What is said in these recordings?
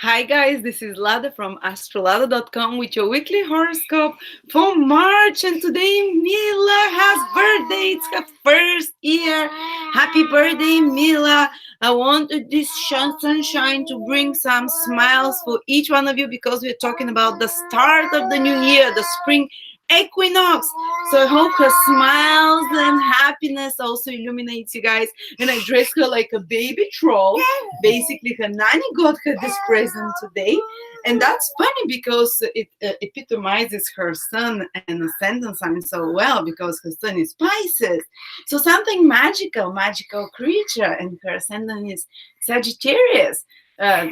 Hi guys, this is Lada from astrolada.com with your weekly horoscope for March, and today Mila has birthday. It's her first year. Happy birthday, Mila. I wanted this sunshine to bring some smiles for each one of you because we're talking about the start of the new year, the spring equinox. So I hope her smiles and happiness also illuminates you guys. And I dressed her like a baby troll. Basically, her nanny got her this present today. And that's funny because it epitomizes her sun and ascendant sign so well, because her sun is Pisces. So something magical creature, and her ascendant is Sagittarius.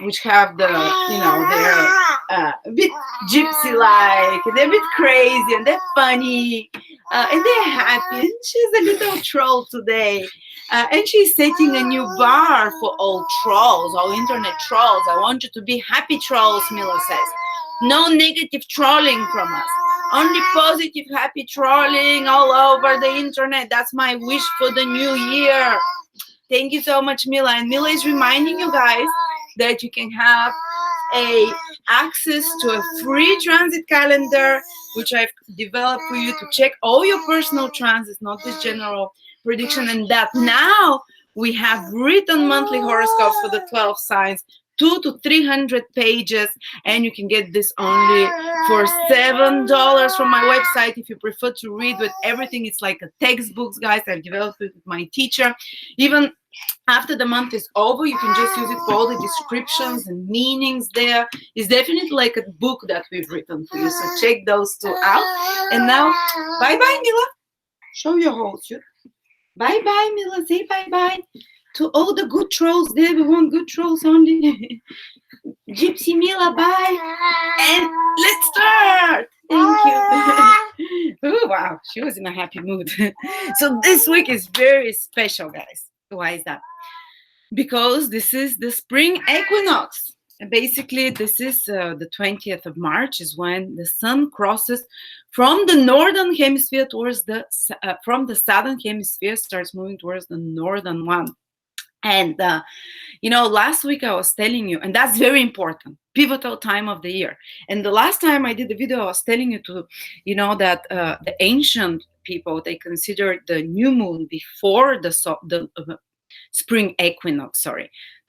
Which have the, they're a bit gypsy-like, and they're a bit crazy, and they're funny, and they're happy. And she's a little troll today, and she's setting a new bar for all trolls, all internet trolls. I want you to be happy trolls, Mila says. No negative trolling from us. Only positive, happy trolling all over the internet. That's my wish for the new year. Thank you so much, Mila. And Mila is reminding you guys that you can have access to a free transit calendar, which I've developed for you to check all your personal transits, not this general prediction. And that now we have written monthly horoscopes for the 12 signs, 200 to 300 pages, and you can get this only for $7 from my website. If you prefer to read with everything, it's like a textbook, guys. I've developed it with my teacher. Even after the month is over, you can just use it for all the descriptions and meanings there. It's definitely like a book that we've written for you, so check those two out. And now, bye-bye, Mila. Show your whole shoot. Bye-bye, Mila. Say bye-bye to all the good trolls there. We want good trolls only. Gypsy Mila, bye. And let's start. Thank you. Oh, wow. She was in a happy mood. So this week is very special, guys. Why is that? Because this is the spring equinox. Basically, this is the 20th of March is when the sun crosses from the northern hemisphere towards from the southern hemisphere, starts moving towards the northern one. And, last week I was telling you, and that's very important, pivotal time of the year. And the last time I did the video, I was telling you that the ancient people, they considered the new moon before the spring equinox,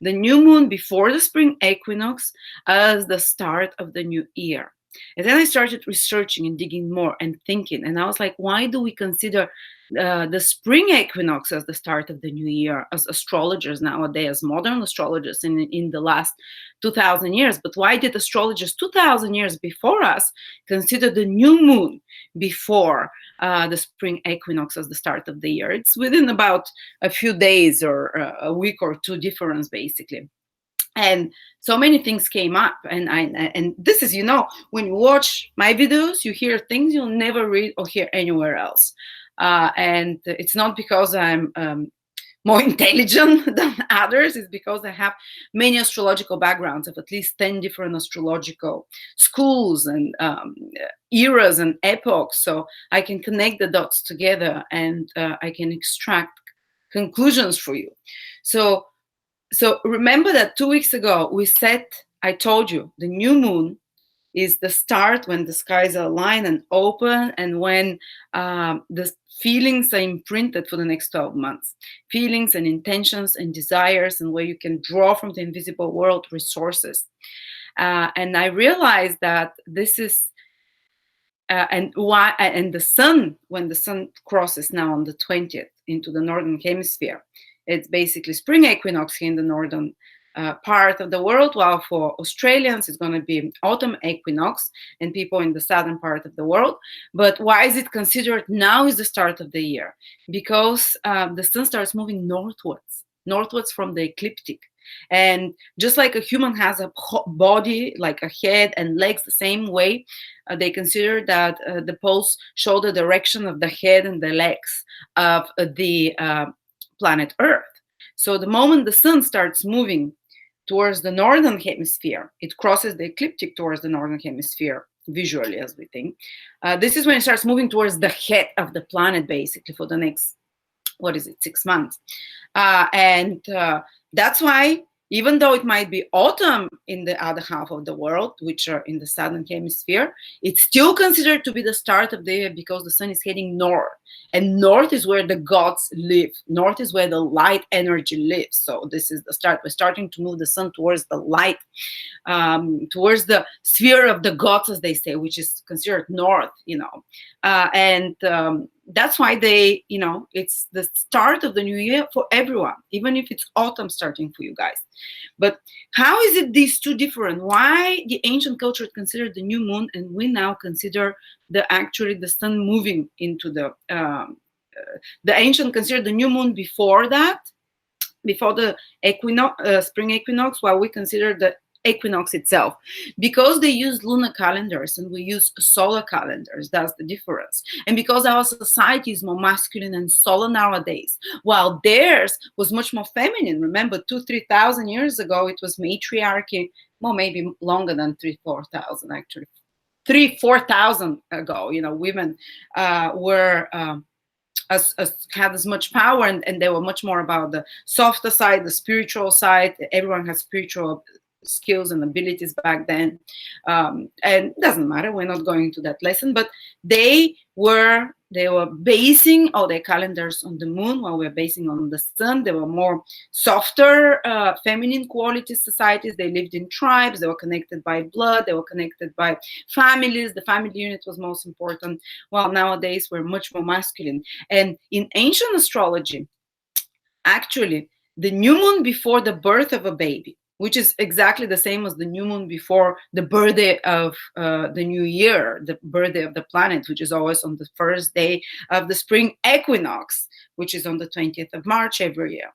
the new moon before the spring equinox as the start of the new year. And then I started researching and digging more and thinking, and I was like, why do we consider the spring equinox as the start of the new year as astrologers nowadays, as modern astrologers in the last 2,000 years? But why did astrologers 2,000 years before us consider the new moon before the spring equinox as the start of the year? It's within about a few days or a week or two difference, basically. And so many things came up, and this is, when you watch my videos, you hear things you'll never read or hear anywhere else. And it's not because I'm more intelligent than others. It's because I have many astrological backgrounds of at least 10 different astrological schools and eras and epochs. So I can connect the dots together, and I can extract conclusions for you. So remember that 2 weeks ago I told you the new moon is the start when the skies are aligned and open, and when the feelings are imprinted for the next 12 months. Feelings and intentions and desires, and where you can draw from the invisible world resources. And I realized that this is and the sun, when the sun crosses now on the 20th into the northern hemisphere, it's basically spring equinox here in the northern part of the world, while for Australians it's going to be autumn equinox, and people in the southern part of the world. But why is it considered now is the start of the year? Because the sun starts moving northwards from the ecliptic. And just like a human has a body, like a head and legs the same way, they consider that the poles show the direction of the head and the legs of the planet Earth. So the moment the sun starts moving towards the northern hemisphere, it crosses the ecliptic towards the northern hemisphere, visually as we think. This is when it starts moving towards the head of the planet, basically, for the next, 6 months. And that's why Even though it might be autumn in the other half of the world, which are in the southern hemisphere, it's still considered to be the start of the year because the sun is heading north. And north is where the gods live. North is where the light energy lives. So this is the start. We're starting to move the sun towards the light, towards the sphere of the gods, as they say, which is considered north, and that's why it's the start of the new year for everyone, even if it's autumn starting for you guys. But how is it these two different? Why the ancient culture considered the new moon, and we now consider the sun moving into the ancient considered the new moon before that, before the spring equinox, while we consider the equinox itself, because they use lunar calendars and we use solar calendars. That's the difference. And because our society is more masculine and solar nowadays, while theirs was much more feminine. Remember, 2,000-3,000 years ago, it was matriarchy. Well, maybe longer than 3,000-4,000 actually. 3,000-4,000 ago, women were had as much power, and they were much more about the softer side, the spiritual side. Everyone had spiritual skills and abilities back then, and it doesn't matter, we're not going to that lesson, but they were basing all their calendars on the moon, while we're basing on the sun. They were more softer, feminine quality societies. They lived in tribes. They were connected by blood. They were connected by families. The family unit was most important, while nowadays we're much more masculine. And in ancient astrology, actually, the new moon before the birth of a baby, which is exactly the same as the new moon before the birthday of the new year, the birthday of the planet, which is always on the first day of the spring equinox, which is on the 20th of March every year.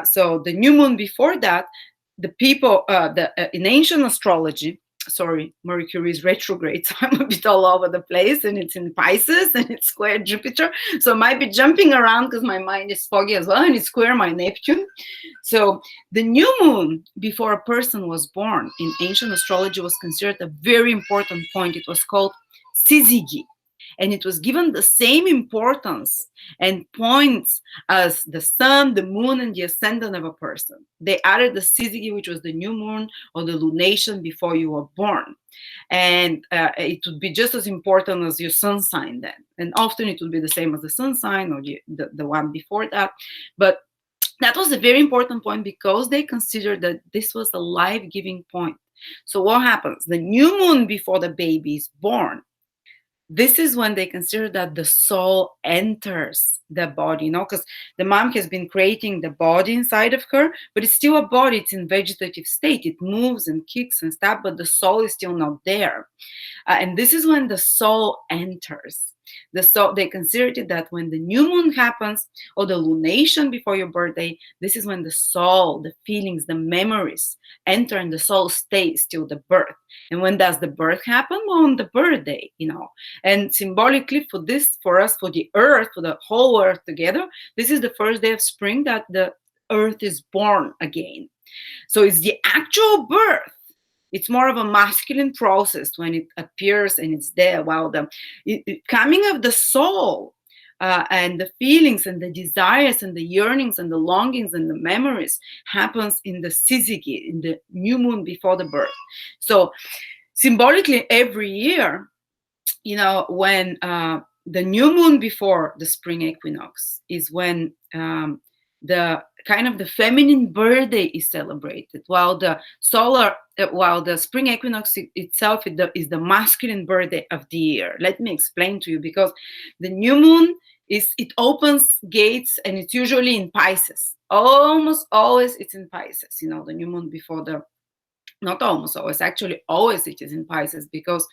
So the new moon before that, the people, in ancient astrology, sorry, Mercury is retrograde, so I'm a bit all over the place, and it's in Pisces, and it's square Jupiter, so I might be jumping around because my mind is foggy as well, and it's square my Neptune. So the new moon before a person was born in ancient astrology was considered a very important point. It was called syzygy, and it was given the same importance and points as the sun, the moon, and the ascendant of a person. They added the syzygy, which was the new moon or the lunation before you were born. And it would be just as important as your sun sign then. And often it would be the same as the sun sign or the one before that. But that was a very important point because they considered that this was a life-giving point. So what happens? The new moon before the baby is born, this is when they consider that the soul enters the body, because the mom has been creating the body inside of her, but it's still a body. It's in vegetative state. It moves and kicks and stuff, but the soul is still not there. And this is when the soul enters. The soul, they considered it that when the new moon happens, or the lunation before your birthday, this is when the soul, the feelings, the memories enter, and the soul stays till the birth. And when does the birth happen? Well, on the birthday, And symbolically for this, for us, for the earth, for the whole earth together, this is the first day of spring that the earth is born again. So it's the actual birth. It's more of a masculine process when it appears and it's there, while the coming of the soul and the feelings and the desires and the yearnings and the longings and the memories happens in the syzygy, in the new moon before the birth. So symbolically, every year, when the new moon before the spring equinox is when the kind of the feminine birthday is celebrated, while the spring equinox itself is the masculine birthday of the year. Let me explain to you, because the new moon it opens gates, and it's usually in Pisces. Almost always it's in Pisces. The new moon before the, not almost always, actually always it is in Pisces, because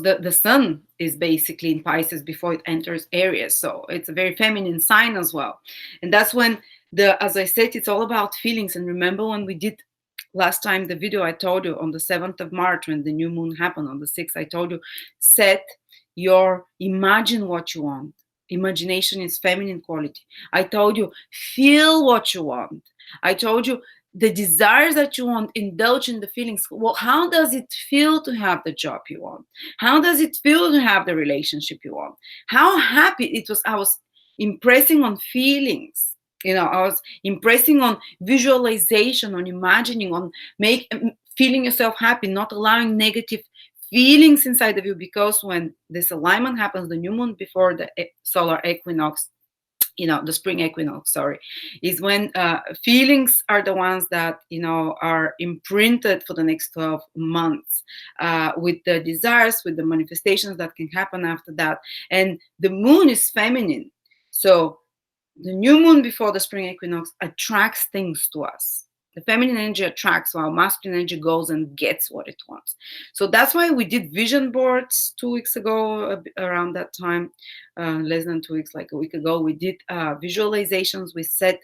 the sun is basically in Pisces before it enters Aries. So it's a very feminine sign as well. And that's when as I said, it's all about feelings. And remember when we did last time the video, I told you on the 7th of March, when the new moon happened on the 6th, I told you, imagine what you want. Imagination is feminine quality. I told you, feel what you want. I told you, the desires that you want, indulge in the feelings. Well, how does it feel to have the job you want? How does it feel to have the relationship you want? How happy it was. I was impressing on feelings. I was impressing on visualization, on imagining, on feeling yourself happy, not allowing negative feelings inside of you, because when this alignment happens, the new moon before the solar equinox, the spring equinox, sorry, is when feelings are the ones that, are imprinted for the next 12 months, with the desires, with the manifestations that can happen after that. And the moon is feminine. So the new moon before the spring equinox attracts things to us. The feminine energy attracts, while masculine energy goes and gets what it wants. So that's why we did vision boards 2 weeks ago, around that time, less than 2 weeks, like a week ago. We did visualizations. We set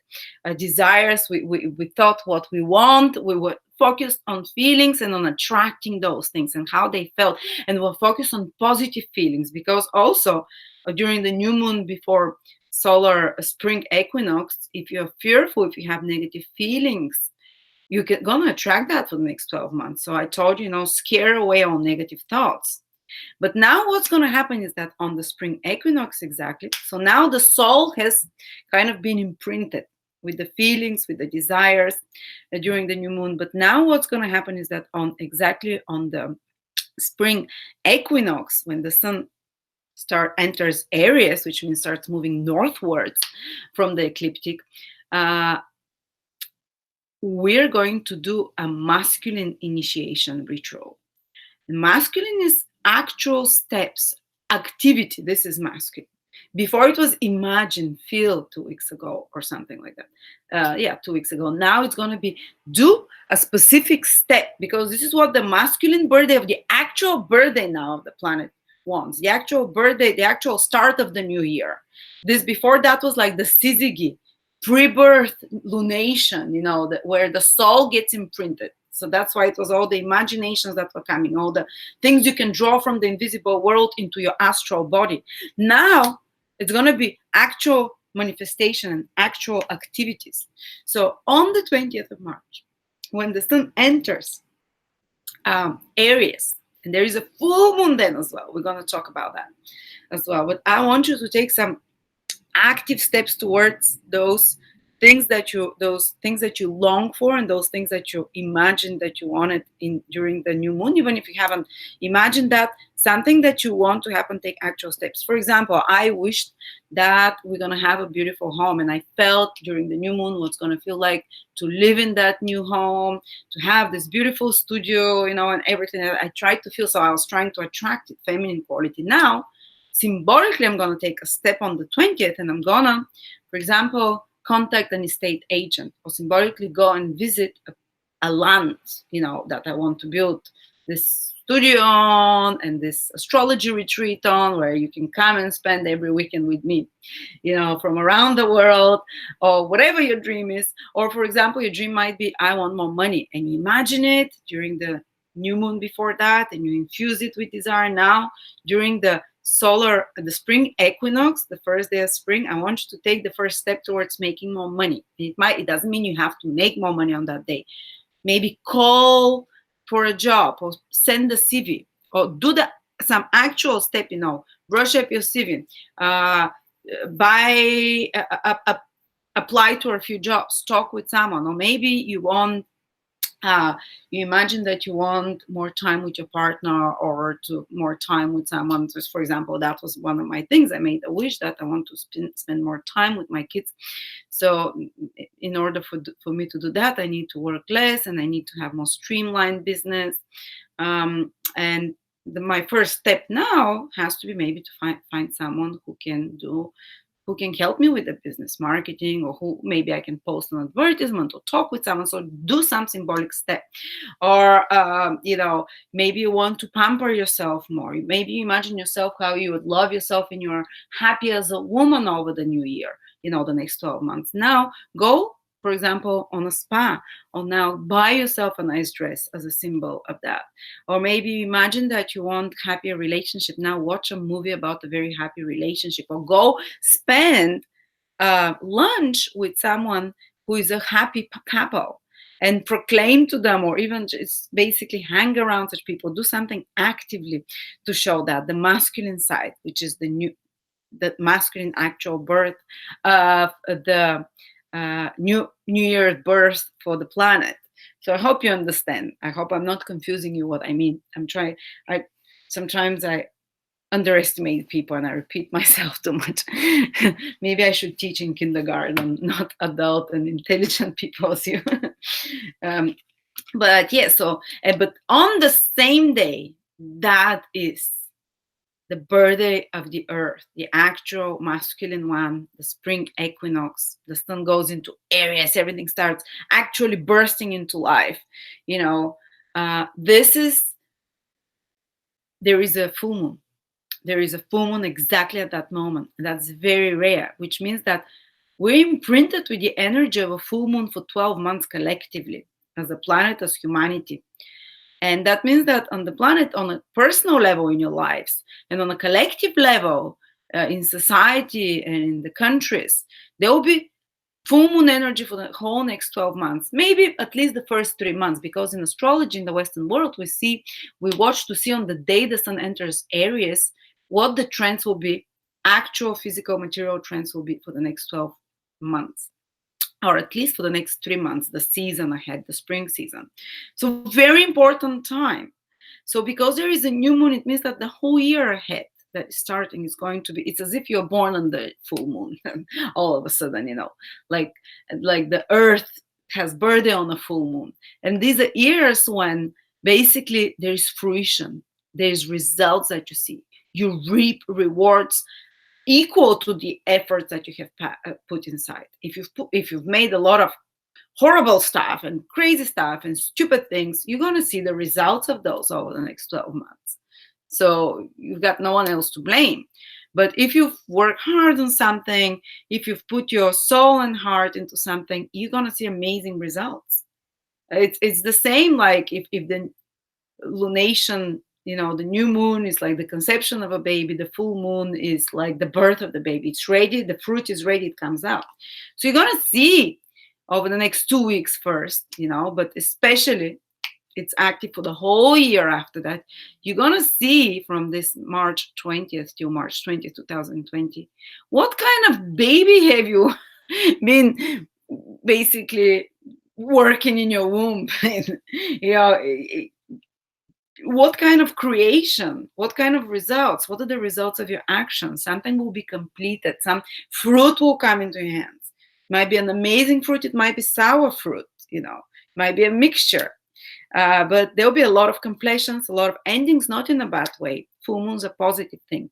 desires. We thought what we want. We were focused on feelings and on attracting those things and how they felt. And we're focused on positive feelings, because also during the new moon before solar spring equinox, if you're fearful, if you have negative feelings, you're gonna attract that for the next 12 months. So I told you, scare away all negative thoughts. But now what's going to happen is that on the spring equinox, exactly, so now the soul has kind of been imprinted with the feelings, with the desires during the new moon. But now what's going to happen is that on the spring equinox, when the sun enters Aries, which means starts moving northwards from the ecliptic, we're going to do a masculine initiation ritual. The masculine is actual steps, activity. This is masculine. Before it was imagine, feel 2 weeks ago or something like that. 2 weeks ago. Now it's going to be do a specific step, because this is what the masculine birthday of the actual birthday now of the planet wants. The actual birthday, the actual start of the new year. This before that was like the syzygy, pre-birth lunation, where the soul gets imprinted. So that's why it was all the imaginations that were coming, all the things you can draw from the invisible world into your astral body. Now it's going to be actual manifestation and actual activities. So on the 20th of March, when the sun enters Aries, and there is a full moon then as well, we're going to talk about that as well. But I want you to take some active steps towards those things that you long for, and those things that you imagined that you wanted during the new moon. Even if you haven't imagined that, something that you want to happen, take actual steps. For example, I wished that we're going to have a beautiful home, and I felt during the new moon what's going to feel like to live in that new home, to have this beautiful studio, and everything. I tried to feel, so I was trying to attract it, feminine quality. Now symbolically, I'm going to take a step on the 20th, and I'm going to, for example, contact an estate agent, or symbolically go and visit a land, that I want to build this studio on and this astrology retreat on, where you can come and spend every weekend with me, from around the world, or whatever your dream is. Or, for example, your dream might be, I want more money, and you imagine it during the new moon before that, and you infuse it with desire. Now, during the spring equinox, the first day of spring, I want you to take the first step towards making more money. It doesn't mean you have to make more money on that day. Maybe call for a job, or send a CV, or do some actual step, brush up your CV, apply to a few jobs, talk with someone. Or maybe you imagine that you want more time with your partner, or more time with someone. Just for example, that was one of my things. I made a wish that I want to spend more time with my kids. So in order for me to do that, I need to work less, and I need to have more streamlined business. And my first step now has to be maybe to find someone who can help me with the business marketing, or who maybe I can post an advertisement or talk with someone. So do some symbolic step. Or, maybe you want to pamper yourself more. Maybe you imagine yourself how you would love yourself and you're happy as a woman over the new year, the next 12 months. Now go, for example, on a spa, or now buy yourself a nice dress as a symbol of that. Or maybe you imagine that you want happier relationship. Now watch a movie about a very happy relationship, or go spend lunch with someone who is a happy couple, and proclaim to them, or even just basically hang around such people. Do something actively to show that the masculine side, which is the masculine actual birth of the New Year's birth for the planet. So I hope you understand. I hope I'm not confusing you what I mean. Sometimes I underestimate people and I repeat myself too much. Maybe I should teach in kindergarten, not adult and intelligent people as you. um, but yeah, but on the same day, that is the birthday of the earth, the actual masculine one, the spring equinox. The sun goes into Aries, everything starts actually bursting into life. This is, there is a full moon. There is a full moon exactly at that moment. That's very rare, which means that we're imprinted with the energy of a full moon for 12 months collectively, as a planet, as humanity. And that means that on the planet, on a personal level in your lives, and on a collective level in society and in the countries, there will be full moon energy for the whole next 12 months, maybe at least the first 3 months, because in astrology in the Western world, we watch to see on the day the sun enters Aries, what the trends will be, actual physical material trends will be for the next 12 months. Or at least for the next 3 months, the season ahead, the spring season. So very important time. So because there is a new moon, it means that the whole year ahead that is starting is going to be, it's as if you're born on the full moon. All of a sudden, like the earth has birthday on a full moon. And these are years when basically there is fruition, there's results that you see. You reap rewards equal to the efforts that you have put inside. If you've made a lot of horrible stuff and crazy stuff and stupid things, you're going to see the results of those over the next 12 months. So you've got no one else to blame. But if you've worked hard on something, if you've put your soul and heart into something, you're going to see amazing results. It's the same like if the lunation, the new moon is like the conception of a baby, the full moon is like the birth of the baby. It's ready, the fruit is ready, it comes out. So you're going to see over the next 2 weeks first, but especially it's active for the whole year after that. You're going to see from this March 20th till March 20th, 2020, what kind of baby have you been basically working in your womb? What kind of creation, what kind of results, what are the results of your actions? Something will be completed, some fruit will come into your hands. It might be an amazing fruit, it might be sour fruit, it might be a mixture. But there'll be a lot of completions, a lot of endings, not in a bad way. Full moon's a positive thing.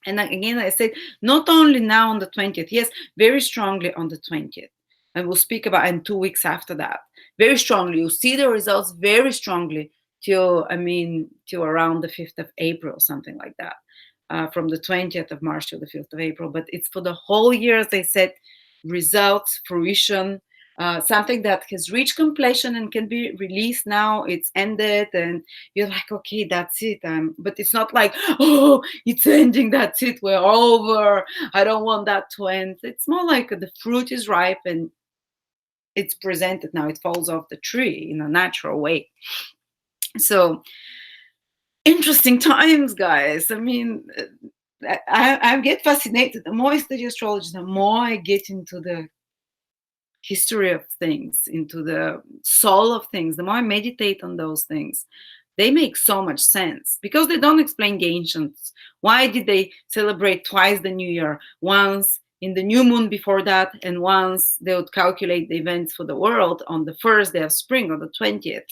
And again, I said, not only now on the 20th, yes, very strongly on the 20th. And we'll speak about in 2 weeks after that. Very strongly. You'll see the results very strongly till around the 5th of April, something like that. From the 20th of March to the 5th of April. But it's for the whole year, as I said, results, fruition, something that has reached completion and can be released now. It's ended and you're like, okay, that's it. But it's not like, oh, it's ending, that's it, we're over, I don't want that to end. It's more like the fruit is ripe and it's presented now, it falls off the tree in a natural way. So interesting times, guys. I get fascinated. The more I study astrology, the more I get into the history of things, into the soul of things, the more I meditate on those things, they make so much sense because they don't explain the ancients. Why did they celebrate twice the New Year? Once in the new moon before that, and once they would calculate the events for the world on the first day of spring, on the 20th.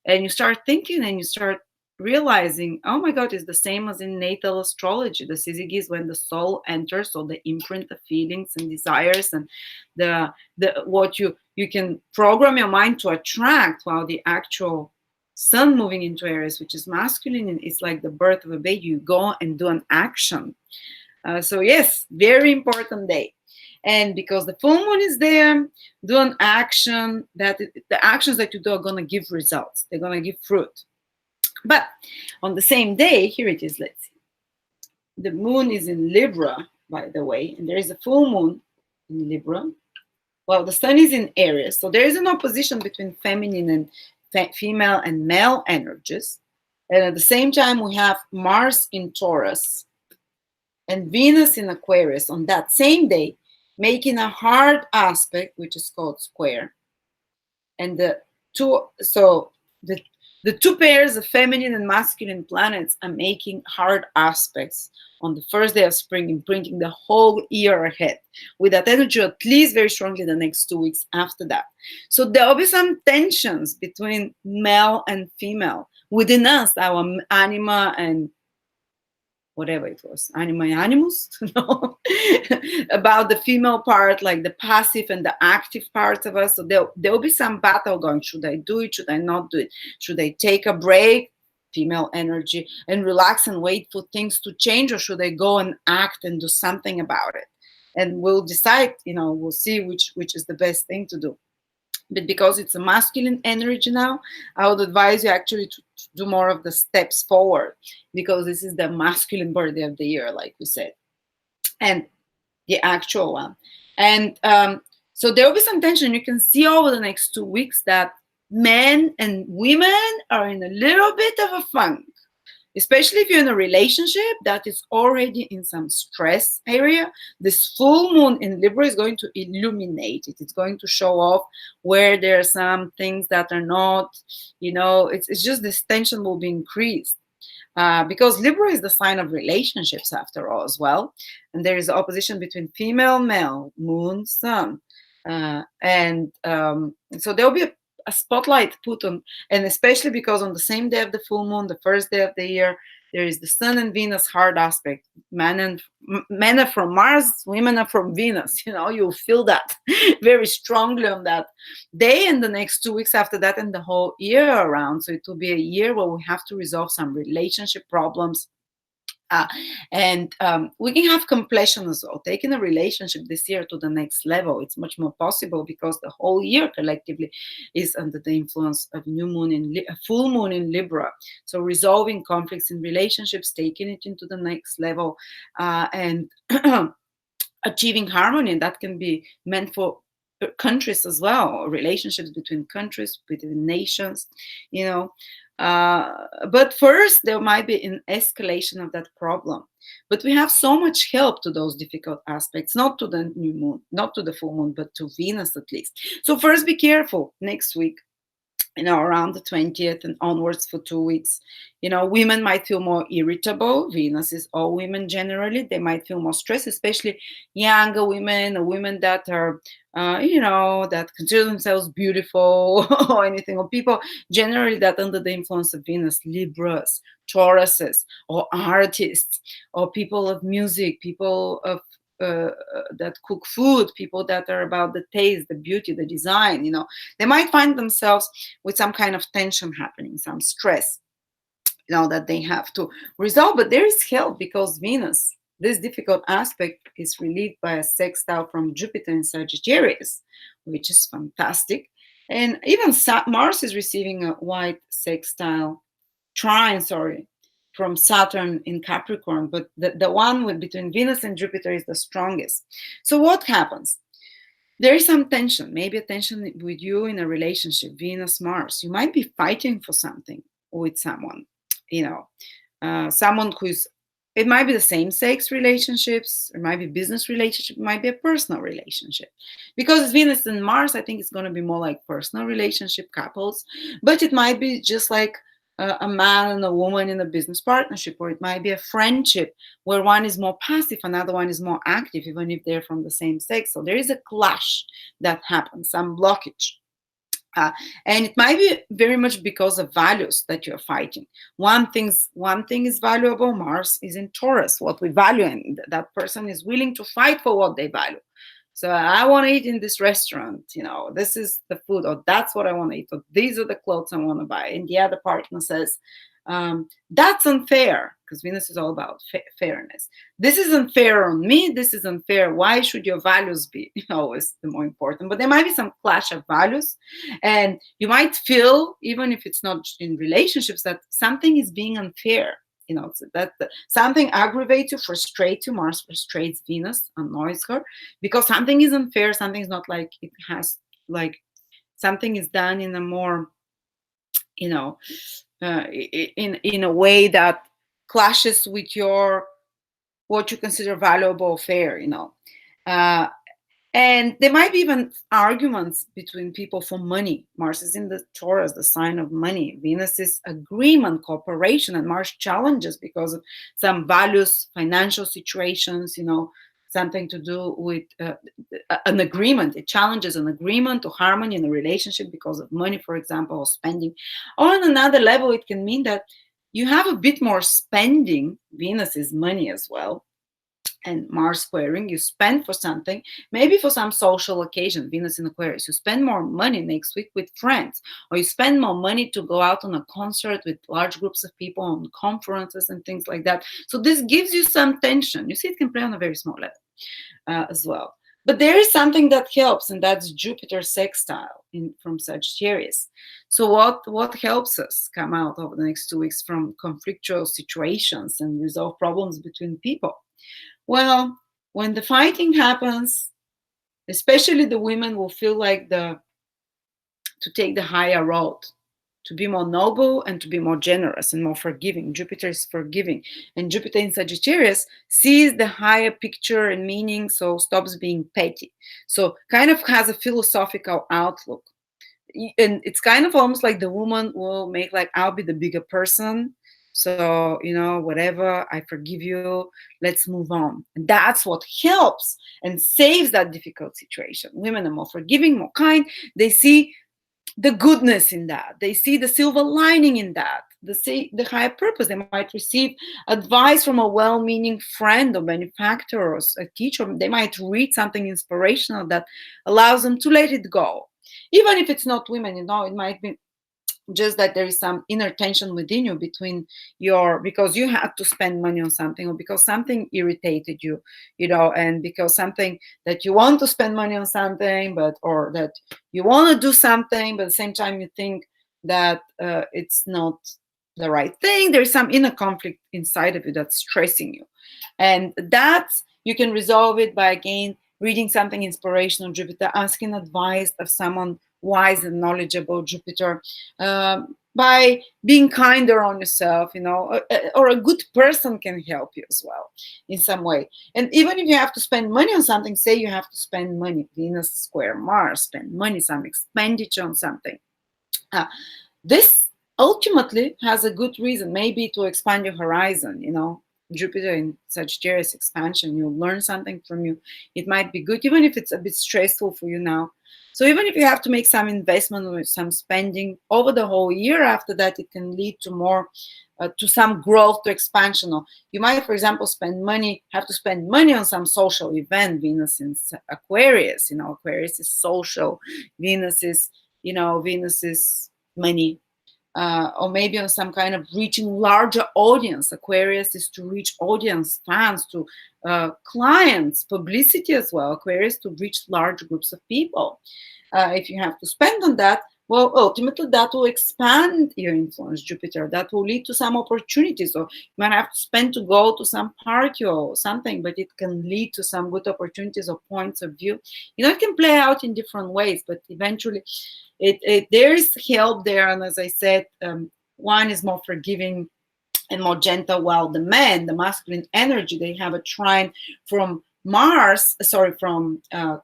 And you start thinking and you start realizing, oh my God, it's the same as in natal astrology. The syzygy is when the soul enters, so the imprint of feelings and desires and the what you can program your mind to attract, while the actual sun moving into Aries, which is masculine, and it's like the birth of a baby. You go and do an action. So yes, very important day. And because the full moon is there, do an action that the actions that you do are going to give results. They're going to give fruit. But on the same day, here it is, let's see. The moon is in Libra, by the way, and there is a full moon in Libra. Well, the sun is in Aries, so there is an opposition between feminine and female and male energies. And at the same time, we have Mars in Taurus and Venus in Aquarius on that same day. making a hard aspect, which is called square. And the two pairs of feminine and masculine planets are making hard aspects on the first day of spring, imprinting the whole year ahead, with that energy at least very strongly the next 2 weeks after that. So there will be some tensions between male and female within us, our anima and whatever it was, anima animus, no, about the female part, like the passive and the active parts of us. So there will be some battle going. Should I do it? Should I not do it? Should I take a break, female energy, and relax and wait for things to change, or should I go and act and do something about it? And we'll decide. We'll see which is the best thing to do. But because it's a masculine energy now, I would advise you actually to do more of the steps forward, because this is the masculine birthday of the year, like we said, and the actual one. And so there will be some tension. You can see over the next 2 weeks that men and women are in a little bit of a funk, especially if you're in a relationship that is already in some stress area. This full moon in Libra is going to illuminate it. It's going to show off where there are some things that are not, it's just this tension will be increased. Because Libra is the sign of relationships after all as well. And there is opposition between female, male, moon, sun. And so there will be a spotlight put on, and especially because on the same day of the full moon, the first day of the year, there is the Sun and Venus hard aspect. Men are from Mars, women are from Venus. You'll feel that very strongly on that day and the next 2 weeks after that, and the whole year around. So it will be a year where we have to resolve some relationship problems. And we can have completion as well, taking a relationship this year to the next level. It's much more possible because the whole year collectively is under the influence of full moon in Libra. So resolving conflicts in relationships, taking it into the next level, and achieving harmony. And that can be meant for countries as well, relationships between countries, between nations, but first there might be an escalation of that problem. But we have so much help to those difficult aspects, not to the new moon, not to the full moon, but to Venus at least. So first be careful next week, around the 20th and onwards for 2 weeks. Women might feel more irritable. Venus is all women generally. They might feel more stressed, especially younger women or women that are, that consider themselves beautiful or anything, or people generally that under the influence of Venus, Libras, Tauruses, or artists, or people of music, people of that cook food, people that are about the taste, the beauty, the design, they might find themselves with some kind of tension happening, some stress, that they have to resolve. But there is help, because Venus, this difficult aspect, is relieved by a sextile from Jupiter in Sagittarius, which is fantastic. And even Mars is receiving a white sextile trine, from Saturn in Capricorn, but the one between Venus and Jupiter is the strongest. So what happens? There is some tension, maybe a tension with you in a relationship, Venus, Mars. You might be fighting for something with someone, someone who's, it might be the same sex relationships, it might be business relationship, it might be a personal relationship. Because Venus and Mars, I think it's going to be more like personal relationship, couples, but it might be just like a man and a woman in a business partnership, or it might be a friendship where one is more passive, another one is more active, even if they're from the same sex. So there is a clash that happens, some blockage. And it might be very much because of values that you're fighting. One thing is valuable. Mars is in Taurus, what we value, and that person is willing to fight for what they value. So I want to eat in this restaurant, this is the food, or that's what I want to eat, or these are the clothes I want to buy. And the other partner says, that's unfair, because Venus is all about fairness. This is unfair on me. This is unfair. Why should your values be always the more important? But there might be some clash of values, and you might feel, even if it's not in relationships, that something is being unfair. That something aggravates you, frustrates you. Mars frustrates Venus, annoys her, because something is unfair. Something is not like it has, like something is done in a more, in a way that clashes with what you consider valuable or fair. And there might be even arguments between people for money. Mars is in the Taurus, the sign of money. Venus is agreement, cooperation, and Mars challenges because of some values, financial situations, something to do with an agreement. It challenges an agreement or harmony in a relationship because of money, for example, or spending. Or on another level, it can mean that you have a bit more spending. Venus is money as well, and Mars squaring, you spend for something, maybe for some social occasion. Venus in Aquarius, you spend more money next week with friends, or you spend more money to go out on a concert with large groups of people, on conferences and things like that. So this gives you some tension. You see, it can play on a very small level as well. But there is something that helps, and that's Jupiter sextile from Sagittarius. So what helps us come out over the next 2 weeks from conflictual situations and resolve problems between people? Well, when the fighting happens, especially the women will feel like to take the higher road, to be more noble and to be more generous and more forgiving. Jupiter is forgiving. And Jupiter in Sagittarius sees the higher picture and meaning, so stops being petty. So kind of has a philosophical outlook. And it's kind of almost like the woman will make like, I'll be the bigger person. So, whatever, I forgive you, let's move on. And that's what helps and saves that difficult situation. Women are more forgiving, more kind. They see the goodness in that. They see the silver lining in that. They see the higher purpose. They might receive advice from a well-meaning friend or benefactor or a teacher. They might read something inspirational that allows them to let it go. Even if it's not women, it might be just that there is some inner tension within you because you had to spend money on something, or because something irritated you, and because something that you want to spend money on something, or that you want to do something, but at the same time you think that it's not the right thing. There's some inner conflict inside of you that's stressing you, and that's, you can resolve it by, again, reading something inspirational, Jupiter, asking advice of someone wise and knowledgeable, Jupiter, by being kinder on yourself, or a good person can help you as well in some way. And even if you have to spend money on something, say you have to spend money, Venus square Mars, spend money, some expenditure on something. This ultimately has a good reason, maybe to expand your horizon, Jupiter in Sagittarius expansion, you'll learn something from you. It might be good, even if it's a bit stressful for you now. So even if you have to make some investment or some spending over the whole year, after that, it can lead to more, to some growth, to expansion. Or you might, for example, have to spend money on some social event. Venus in Aquarius, Aquarius is social. Venus is money. Or maybe on some kind of reaching larger audience. Aquarius is to reach audience, fans, to clients, publicity as well. Aquarius to reach large groups of people. If you have to spend on that, well, ultimately that will expand your influence, Jupiter. That will lead to some opportunities. Or you might have to spend to go to some party or something, but it can lead to some good opportunities or points of view. It can play out in different ways, but eventually there is help there. And as I said, one is more forgiving and more gentle, while the masculine energy, they have a trine from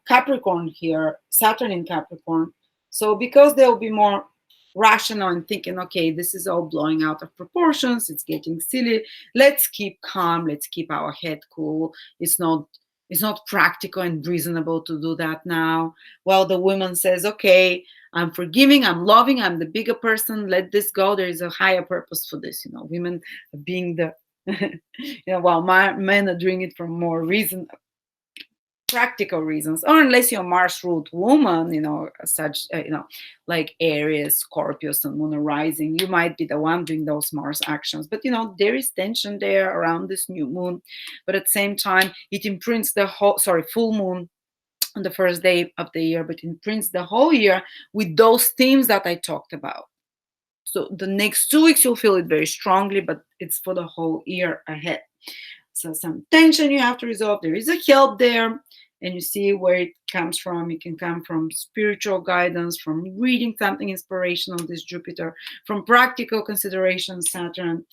Capricorn here, Saturn in Capricorn. So because they'll be more rational and thinking, okay, this is all blowing out of proportions, it's getting silly, let's keep calm, let's keep our head cool. It's not practical and reasonable to do that now. While the woman says, okay, I'm forgiving, I'm loving, I'm the bigger person, let this go. There is a higher purpose for this. Women being the, while men are doing it for more practical reasons, or unless you're a Mars ruled woman, such, like Aries, Scorpio, Sun, Moon, rising, you might be the one doing those Mars actions. But, there is tension there around this new moon. But at the same time, it imprints full moon on the first day of the year, but imprints the whole year with those themes that I talked about. So the next 2 weeks, you'll feel it very strongly, but it's for the whole year ahead. So some tension you have to resolve. There is a help there, and you see where it comes from. It can come from spiritual guidance, from reading something inspirational, this Jupiter, from practical considerations, Saturn,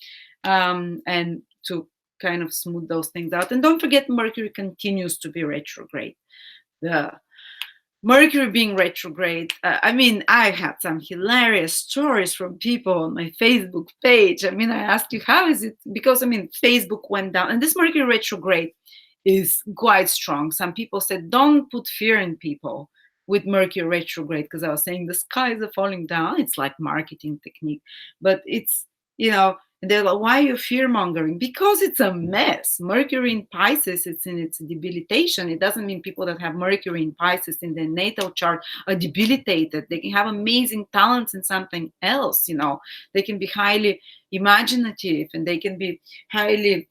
and to kind of smooth those things out. And don't forget, Mercury continues to be retrograde. Mercury being retrograde, I mean, I had some hilarious stories from people on my Facebook page. I mean, I asked you, how is it? Because, I mean, Facebook went down, and this Mercury retrograde is quite strong. Some people said, don't put fear in people with Mercury retrograde, because I was saying the skies are falling down. It's like marketing technique, but it's, you know, and they're like, why are you fear mongering? Because it's a mess. Mercury in Pisces, it's in its debilitation. It doesn't mean people that have Mercury in Pisces in their natal chart are debilitated. They can have amazing talents in something else, you know. They can be highly imaginative, and they can be highly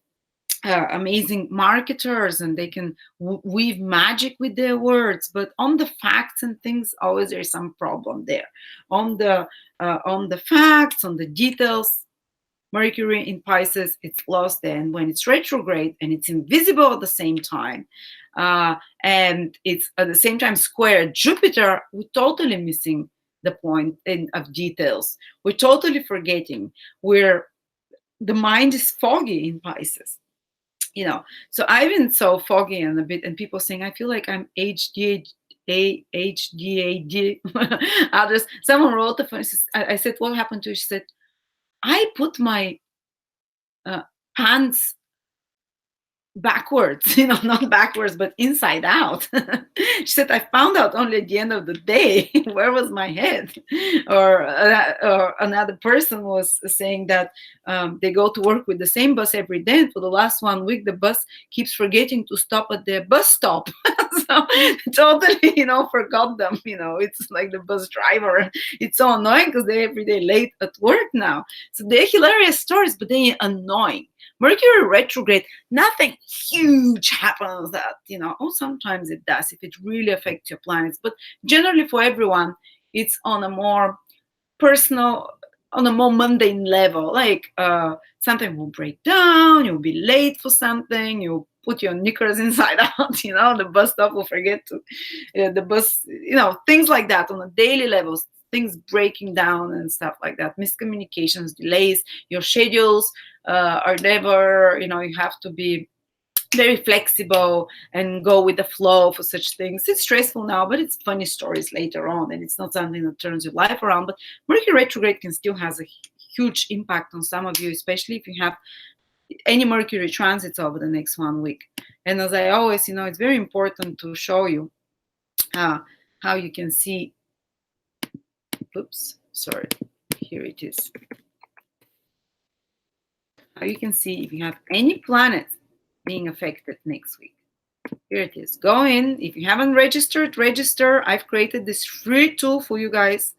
amazing marketers, and they can weave magic with their words. But on the facts and things, always there's some problem there. On the facts, on the details, Mercury in Pisces, it's lost there. And when it's retrograde and it's invisible at the same time, and it's at the same time square Jupiter, we're totally missing the point of details. We're totally forgetting. The mind is foggy in Pisces. You know, so I've been so foggy and a bit, and people saying, I feel like I'm HDAD. Others, someone wrote the phone. I said, what happened to you? She said, I put my hands backwards, you know, not backwards, but inside out. She said, I found out only at the end of the day where was my head. Or another person was saying that they go to work with the same bus every day, and for the last 1 week, the bus keeps forgetting to stop at their bus stop. So totally, you know, forgot them. You know, it's like the bus driver. It's so annoying because they're every day late at work now. So they're hilarious stories, but they're annoying. Mercury retrograde, nothing huge happens that, you know, oh, sometimes it does if it really affects your planets. But generally for everyone, it's on a more personal, on a more mundane level. Like something will break down, you'll be late for something, you'll put your knickers inside out, you know, the bus stop will forget to, the bus, you know, things like that on a daily level. Things breaking down and stuff like that, miscommunications, delays, your schedules are never, you know, you have to be very flexible and go with the flow for such things. It's stressful now, but it's funny stories later on, and it's not something that turns your life around. But Mercury retrograde can still has a huge impact on some of you, especially if you have any Mercury transits over the next 1 week. And as I always, you know, it's very important to show you how you can see. Oops, sorry, here it is. How you can see if you have any planet being affected next week. Here it is. Go in. If you haven't registered, register. I've created this free tool for you guys.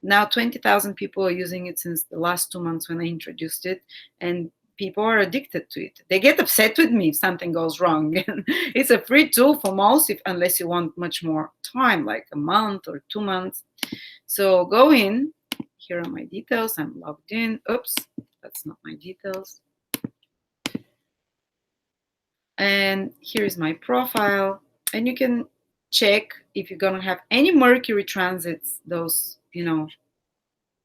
Now 20,000 people are using it since the last 2 months when I introduced it, and people are addicted to it. They get upset with me if something goes wrong. It's a free tool for most, unless you want much more time, like a month or 2 months. So go in. Here are my details. I'm logged in. Oops, that's not my details. And here's my profile. And you can check if you're going to have any Mercury transits, those, you know,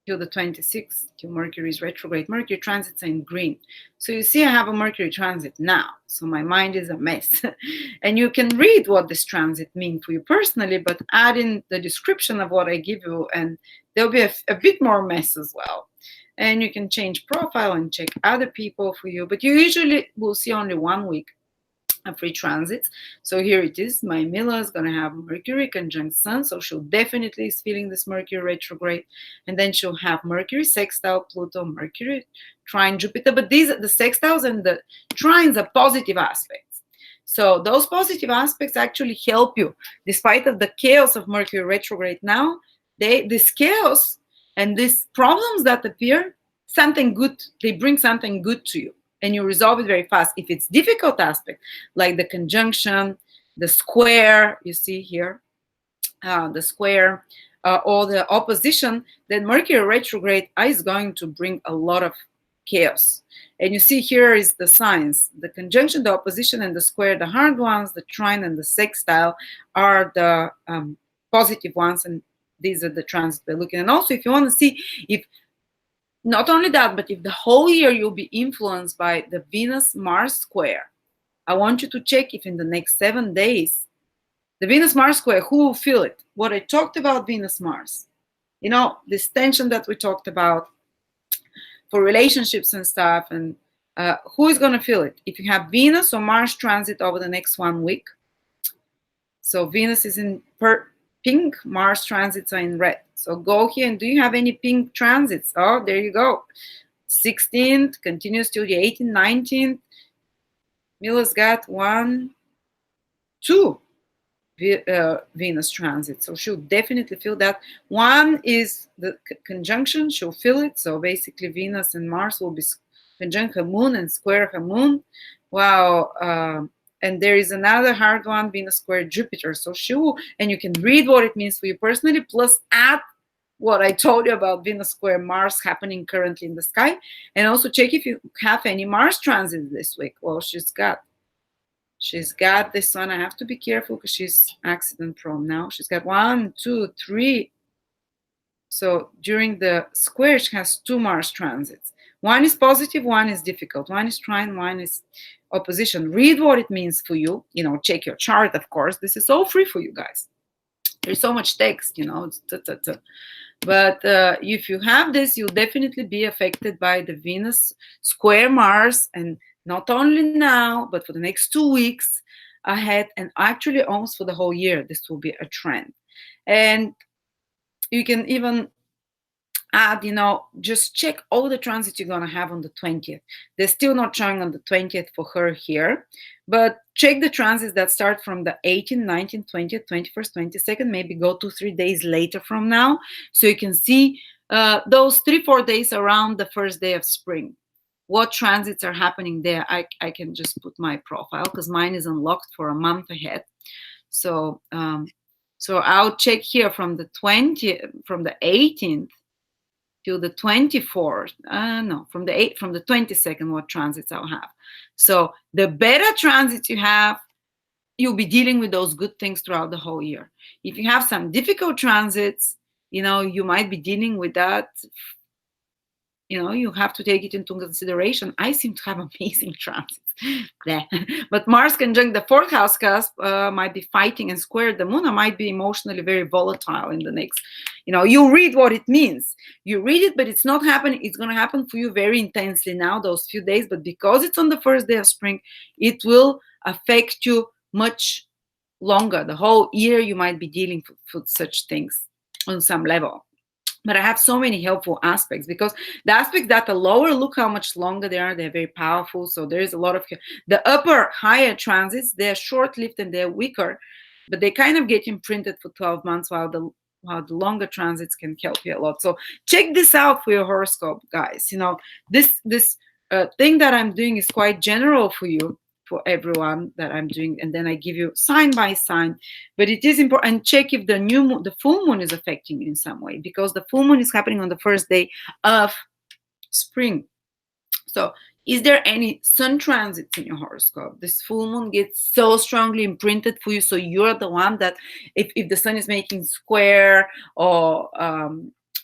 till the 26th, till Mercury is retrograde. Mercury transits are in green. So you see I have a Mercury transit now. So my mind is a mess. And you can read what this transit means for you personally, but add in the description of what I give you, and there'll be a bit more mess as well. And you can change profile and check other people for you, but you usually will see only 1 week free transits. So here it is. My Mila is going to have Mercury conjunct Sun, so she'll definitely is feeling this Mercury retrograde. And then she'll have Mercury sextile Pluto, Mercury trine Jupiter. But these, the sextiles and the trines, are positive aspects. So those positive aspects actually help you, despite of the chaos of Mercury retrograde now. This chaos and these problems that appear, something good, they bring something good to you, and you resolve it very fast. If it's difficult aspect, like the conjunction, the square, you see here, the square, or the opposition, then Mercury retrograde is going to bring a lot of chaos. And you see here is the signs. The conjunction, the opposition, and the square, the hard ones, the trine and the sextile are the positive ones, and these are the transits we're looking at. And also, if you want to see if, not only that, but if the whole year you'll be influenced by the Venus-Mars square, I want you to check if in the next 7 days The Venus-Mars square, who will feel it? What I talked about Venus-Mars. You know, this tension that we talked about for relationships and stuff. And who is going to feel it? If you have Venus or Mars transit over the next 1 week. So Venus is in pink, Mars transits are in red. So go here and do you have any pink transits? Oh, there you go. 16th continues till the 18th, 19th. Mila's got 1, 2 Venus transit. So she'll definitely feel that. 1 is the conjunction. She'll feel it. So basically Venus and Mars will be conjunct her moon and square her moon. Wow. And there is another hard one, Venus square Jupiter. So she will, and you can read what it means for you personally, plus add what I told you about Venus square Mars happening currently in the sky. And also check if you have any Mars transit this week. Well, she's got this one. I have to be careful because she's accident prone now. She's got 1, 2, 3. So during the square, she has 2 Mars transits. 1 is positive, 1 is difficult. 1 is trine, 1 is opposition. Read what it means for you. You know, check your chart, of course. This is all free for you guys. There's so much text, you know. But if you have this, you'll definitely be affected by the Venus square Mars, and not only now, but for the next 2 weeks ahead, and actually almost for the whole year, this will be a trend. And you can even add, you know, just check all the transits you're going to have on the 20th. They're still not showing on the 20th for her here, but check the transits that start from the 18th, 19th, 20th, 21st, 22nd, maybe go 2-3 days later from now, so you can see those 3-4 days around the first day of spring. What transits are happening there? I can just put my profile because mine is unlocked for a month ahead. So so I'll check here from the 18th till the 24th. No, from the 22nd, what transits I'll have. So the better transits you have, you'll be dealing with those good things throughout the whole year. If you have some difficult transits, you know, you might be dealing with that. You know, you have to take it into consideration. I seem to have amazing transits. But Mars conjunct the 4th house cusp might be fighting and square the moon. I might be emotionally very volatile in the next, you know, you read what it means. You read it, but it's not happening. It's going to happen for you very intensely now, those few days. But because it's on the first day of spring, it will affect you much longer. The whole year you might be dealing with such things on some level. But I have so many helpful aspects, because the aspects that are lower, look how much longer they are. They're very powerful. So there is a lot of the upper higher transits. They're short-lived and they're weaker, but they kind of get imprinted for 12 months, while the longer transits can help you a lot. So check this out for your horoscope, guys. You know, this thing that I'm doing is quite general for you, for everyone that I'm doing, and then I give you sign by sign. But it is important, and check if the full moon is affecting you in some way, because the full moon is happening on the first day of spring. So is there any sun transits in your horoscope? This full moon gets so strongly imprinted for you, so you're the one that if the sun is making square or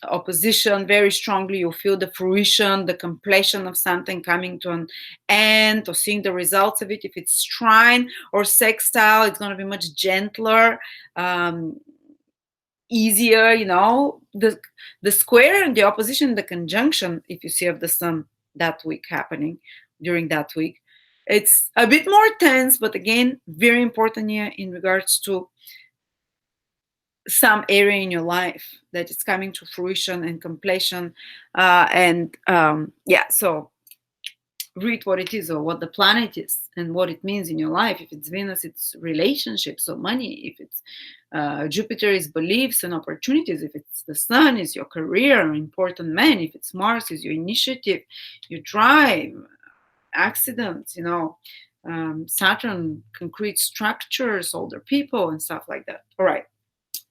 opposition very strongly, you'll feel the fruition, the completion of something coming to an end, or seeing the results of it. If it's trine or sextile, it's going to be much gentler, easier. You know, the square and the opposition, the conjunction, if you see of the sun that week happening during that week, it's a bit more tense, but again, very important here in regards to some area in your life that is coming to fruition and completion. Yeah, so read what it is, or what the planet is and what it means in your life. If it's Venus, it's relationships or money. If it's Jupiter, is beliefs and opportunities. If it's the sun, is your career, important man. If it's Mars, is your initiative, your drive, accidents, you know, Saturn, concrete structures, older people and stuff like that. All right.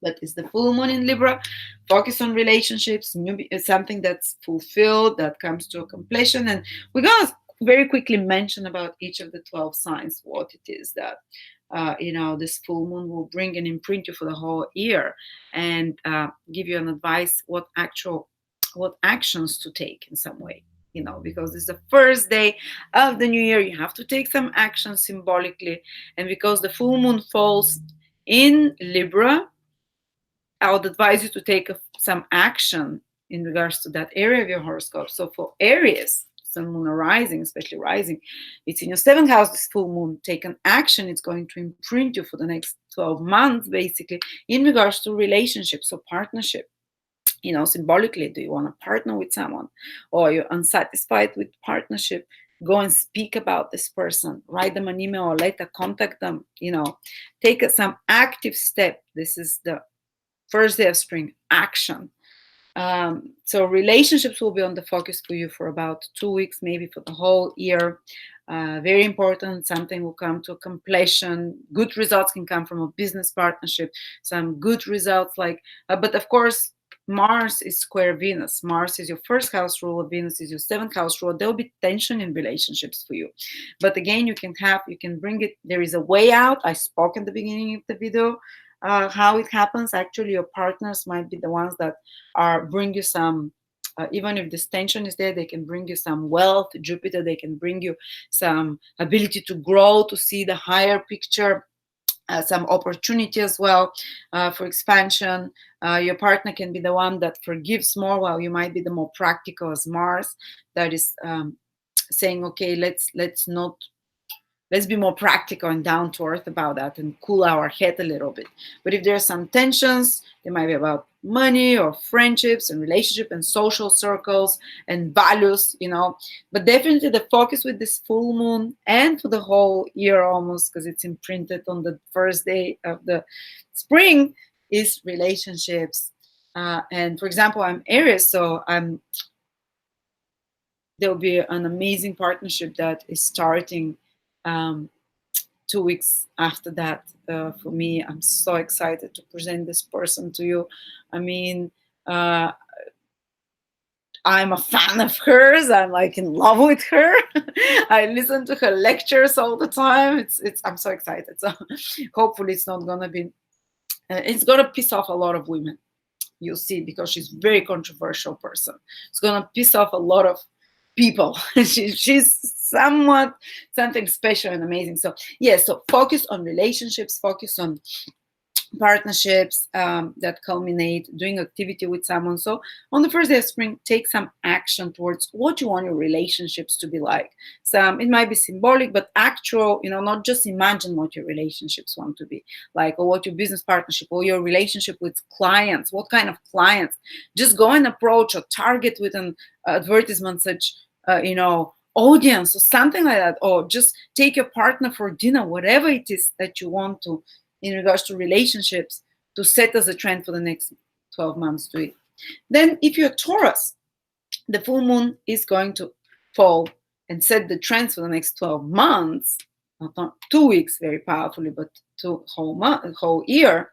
That is the full moon in Libra. Focus on relationships, something that's fulfilled, that comes to a completion. And we're going to very quickly mention about each of the 12 signs, what it is that, you know, this full moon will bring and imprint you for the whole year, and give you an advice what actions to take in some way, you know, because it's the first day of the new year. You have to take some action symbolically. And because the full moon falls In Libra, I would advise you to take some action in regards to that area of your horoscope. So for Aries, Sun, Moon, or Rising, especially Rising, it's in your seventh house, this full moon. Take an action. It's going to imprint you for the next 12 months, basically, in regards to relationships or partnership. Symbolically, do you want to partner with someone, or you're unsatisfied with partnership? Go and speak about this person, write them an email or later contact them, take some active step. This is the first day of spring action. So relationships will be on the focus for you for about 2 weeks, maybe for the whole year. Very important. Something will come to a completion. Good results can come from a business partnership. Some good results, but of course, Mars is square Venus. Mars is your first house ruler. Venus is your seventh house ruler. There will be tension in relationships for you. But again, you can bring it. There is a way out. I spoke in the beginning of the video how it happens. Actually, your partners might be the ones that bring you some, even if this tension is there, they can bring you some wealth. Jupiter, they can bring you some ability to grow, to see the higher picture. Some opportunity as well for expansion. Your partner can be the one that forgives more, while you might be the more practical as Mars, that is saying, okay, let's be more practical and down to earth about that and cool our head a little bit. But if there are some tensions, they might be about money or friendships and relationship and social circles and values, But definitely the focus with this full moon and for the whole year almost, because it's imprinted on the first day of the spring, is relationships. And for example, I'm Aries, so there'll be an amazing partnership that is starting 2 weeks after that. For me, I'm so excited to present this person to you. I mean, I'm a fan of hers. I'm like in love with her. I listen to her lectures all the time. I'm so excited. So hopefully it's not gonna be, it's gonna piss off a lot of women. You'll see, because she's a very controversial person. It's gonna piss off a lot of people. She's somewhat something special and amazing. So so focus on relationships, focus on partnerships that culminate, doing activity with someone. So on the first day of spring, take some action towards what you want your relationships to be like. It might be symbolic, but actual, not just imagine what your relationships want to be like, or what your business partnership or your relationship with clients, what kind of clients. Just go and approach or target with an advertisement such, audience or something like that, or just take your partner for dinner, whatever it is that you want to in regards to relationships, to set as a trend for the next 12 months to it. Then if you're Taurus, the full moon is going to fall and set the trends for the next 12 months, not 2 weeks very powerfully, but whole year,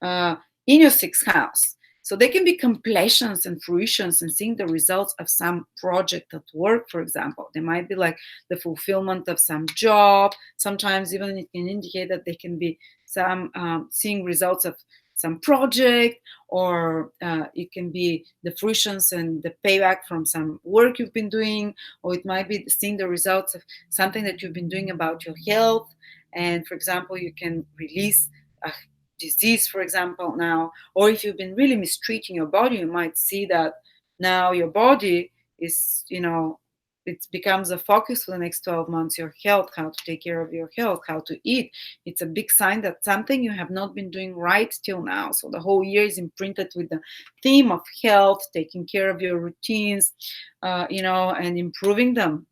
in your sixth house. So there can be completions and fruitions and seeing the results of some project at work, for example. They might be like the fulfillment of some job. Sometimes even it can indicate that they can be some seeing results of some project, or it can be the fruitions and the payback from some work you've been doing, or it might be seeing the results of something that you've been doing about your health. And for example, you can release a disease, for example, now, or if you've been really mistreating your body, you might see that now your body is, it becomes a focus for the next 12 months, your health, how to take care of your health, how to eat. It's a big sign that something you have not been doing right till now. So the whole year is imprinted with the theme of health, taking care of your routines, and improving them.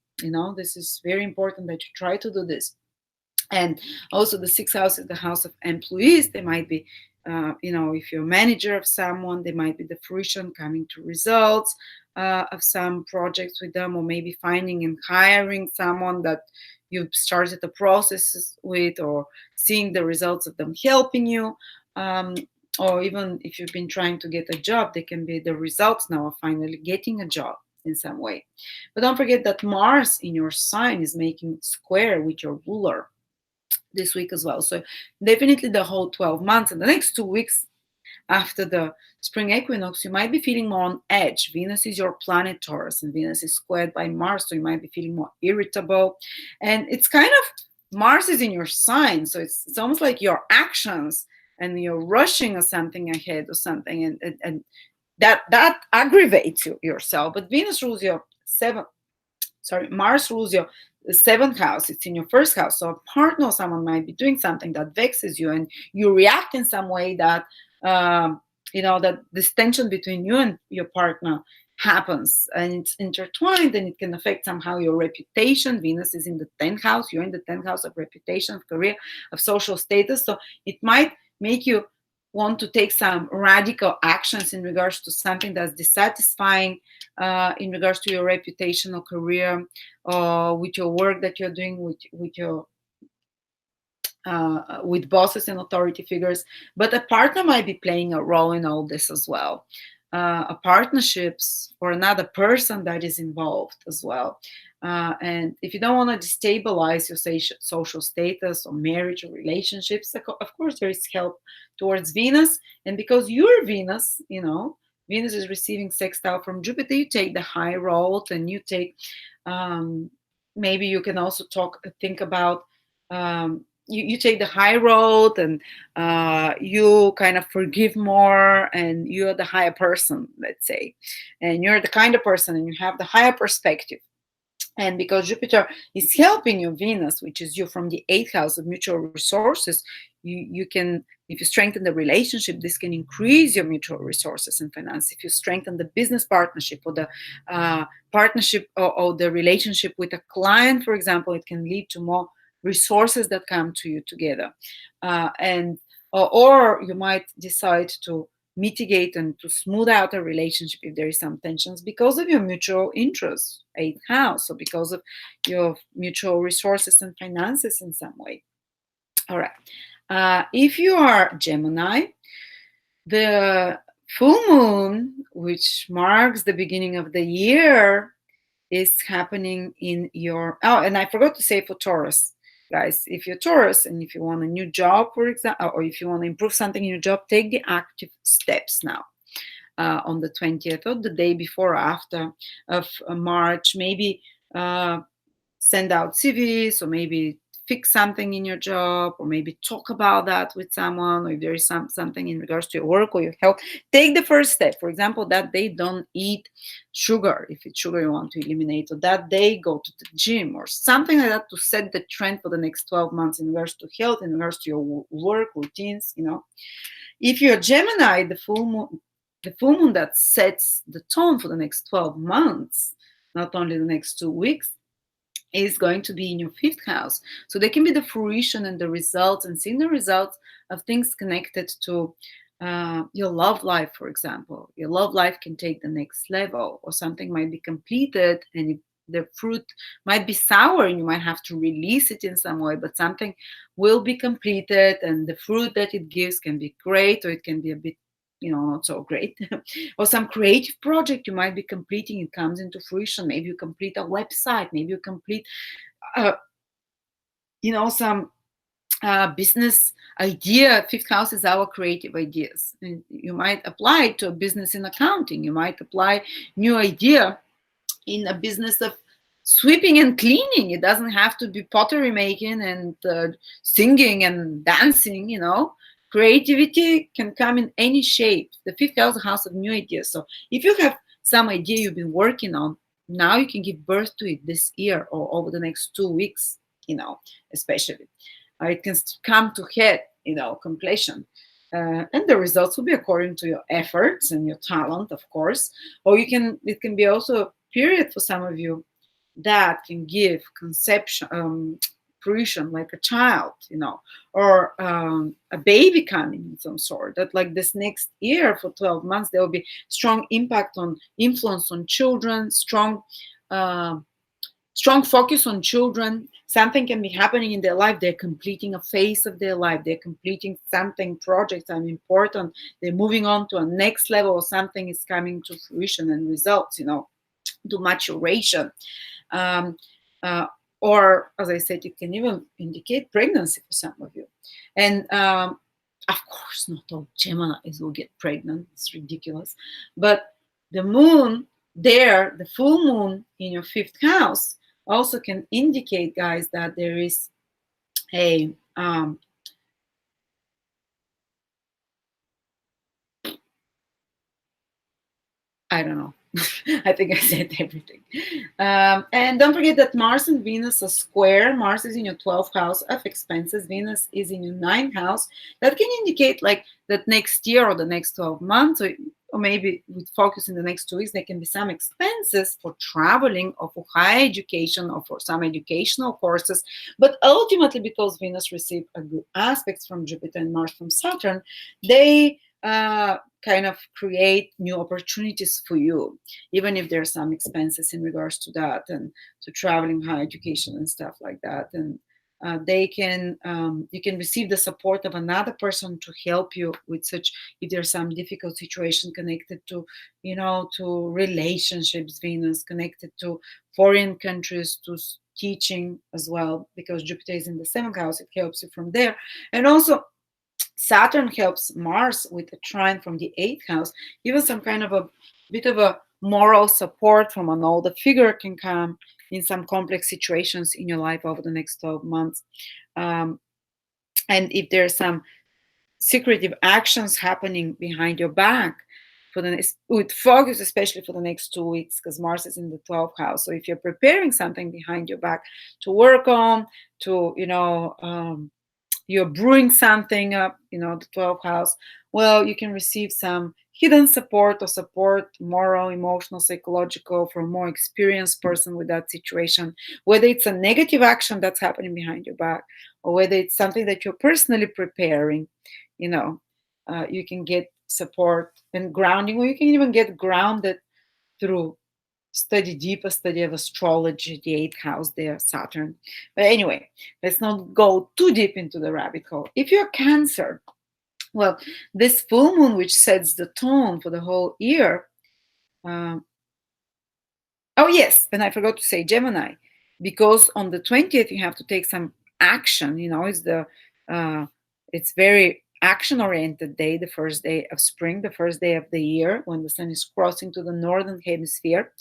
This is very important that you try to do this. And also the sixth house is the house of employees. They might be, if you're a manager of someone, they might be the fruition coming to results of some projects with them, or maybe finding and hiring someone that you've started the process with, or seeing the results of them helping you. Or even if you've been trying to get a job, they can be the results now of finally getting a job in some way. But don't forget that Mars in your sign is making square with your ruler this week as well. So definitely the whole 12 months and the next 2 weeks after the spring equinox, you might be feeling more on edge. Venus is your planet Taurus, and Venus is squared by Mars, so you might be feeling more irritable. And it's kind of, Mars is in your sign, so it's almost like your actions and you're rushing or something ahead or something, and that aggravates yourself. But Venus rules your Mars rules your seventh house. It's in your first house. So a partner or someone might be doing something that vexes you, and you react in some way that that this tension between you and your partner happens, and it's intertwined, and it can affect somehow your reputation. Venus is in the 10th house. You're in the 10th house of reputation, of career, of social status. So it might make you want to take some radical actions in regards to something that's dissatisfying, in regards to your reputation or career, or with your work that you're doing with your with bosses and authority figures. But a partner might be playing a role in all this as well. A partnerships or another person that is involved as well. And if you don't want to destabilize your social status or marriage or relationships, of course, there is help towards Venus. And because you're Venus, Venus is receiving sextile from Jupiter, you take the high road, and you take, maybe you can also think about, you take the high road, and you kind of forgive more, and you're the higher person, let's say, and you're the kind of person, and you have the higher perspective. And because Jupiter is helping you, Venus, which is you from the 8th house of mutual resources, you can, if you strengthen the relationship, this can increase your mutual resources and finance. If you strengthen the business partnership, or the partnership, or the relationship with a client, for example, it can lead to more resources that come to you together. Or you might decide to mitigate and to smooth out a relationship if there is some tensions because of your mutual interests, 8th house, or because of your mutual resources and finances in some way. All right. If you are Gemini, the full moon, which marks the beginning of the year, is happening in your, and I forgot to say for Taurus, guys, if you're Taurus and if you want a new job, for example, or if you want to improve something in your job, take the active steps now. On the 20th, or the day before or after of March, maybe send out CVs, or maybe fix something in your job, or maybe talk about that with someone, or if there is something in regards to your work or your health, take the first step. For example, that day don't eat sugar, if it's sugar you want to eliminate, or that day go to the gym, or something like that, to set the trend for the next 12 months in regards to health, in regards to your work routines. If you're Gemini, the full moon that sets the tone for the next 12 months, not only the next 2 weeks, is going to be in your 5th house. So there can be the fruition and the results, and seeing the results of things connected to your love life, for example. Your love life can take the next level, or something might be completed, and the fruit might be sour, and you might have to release it in some way, but something will be completed, and the fruit that it gives can be great, or it can be a bit not so great. Or some creative project you might be completing, it comes into fruition. Maybe you complete a website, maybe you complete some business idea. 5th house is our creative ideas, and you might apply it to a business in accounting. You might apply new idea in a business of sweeping and cleaning. It doesn't have to be pottery making and singing and dancing. Creativity can come in any shape. The 5th house is a house of new ideas. So if you have some idea you've been working on, now you can give birth to it this year, or over the next 2 weeks, especially. It can come to head, completion. And the results will be according to your efforts and your talent, of course. Or it can be also a period for some of you that can give fruition, like a child, or a baby coming in some sort. That like this next year for 12 months, there will be strong impact on influence on children, strong focus on children. Something can be happening in their life. They're completing a phase of their life. They're completing something, projects are important. They're moving on to a next level, or something is coming to fruition and results, to maturation. Or, as I said, it can even indicate pregnancy for some of you. And of course, not all Geminis will get pregnant. It's ridiculous. But the moon there, the full moon in your 5th house, also can indicate, guys, that there is a I don't know. I think I said everything. And don't forget that Mars and Venus are square. Mars is in your 12th house of expenses. Venus is in your 9th house. That can indicate like that next year or the next 12 months, or maybe with focus in the next 2 weeks, there can be some expenses for traveling or for higher education or for some educational courses. But ultimately, because Venus received a good aspects from Jupiter and Mars from Saturn, they kind of create new opportunities for you, even if there are some expenses in regards to that and to traveling, higher education, and stuff like that. And they can you can receive the support of another person to help you with such, if there's some difficult situation connected to, to relationships. Venus connected to foreign countries, to teaching as well, because Jupiter is in the 7th house. It helps you from there. And also Saturn helps Mars with a trine from the 8th house. Even some kind of a bit of a moral support from an older figure can come in some complex situations in your life over the next 12 months. And if there's some secretive actions happening behind your back, for the next, with focus especially for the next 2 weeks, because Mars is in the 12th house. So if you're preparing something behind your back to work on, to you're brewing something up, the 12th house, well, you can receive some hidden support or support, moral, emotional, psychological, from a more experienced person with that situation, whether it's a negative action that's happening behind your back or whether it's something that you're personally preparing. You can get support and grounding, or you can even get grounded through deeper study of astrology, the 8th house there, Saturn. But anyway, let's not go too deep into the rabbit hole. If you're Cancer, well, this full moon, which sets the tone for the whole year. Oh, yes, and I forgot to say Gemini, because on the 20th you have to take some action. It's very action-oriented day, the first day of spring, the first day of the year, when the sun is crossing to the northern hemisphere.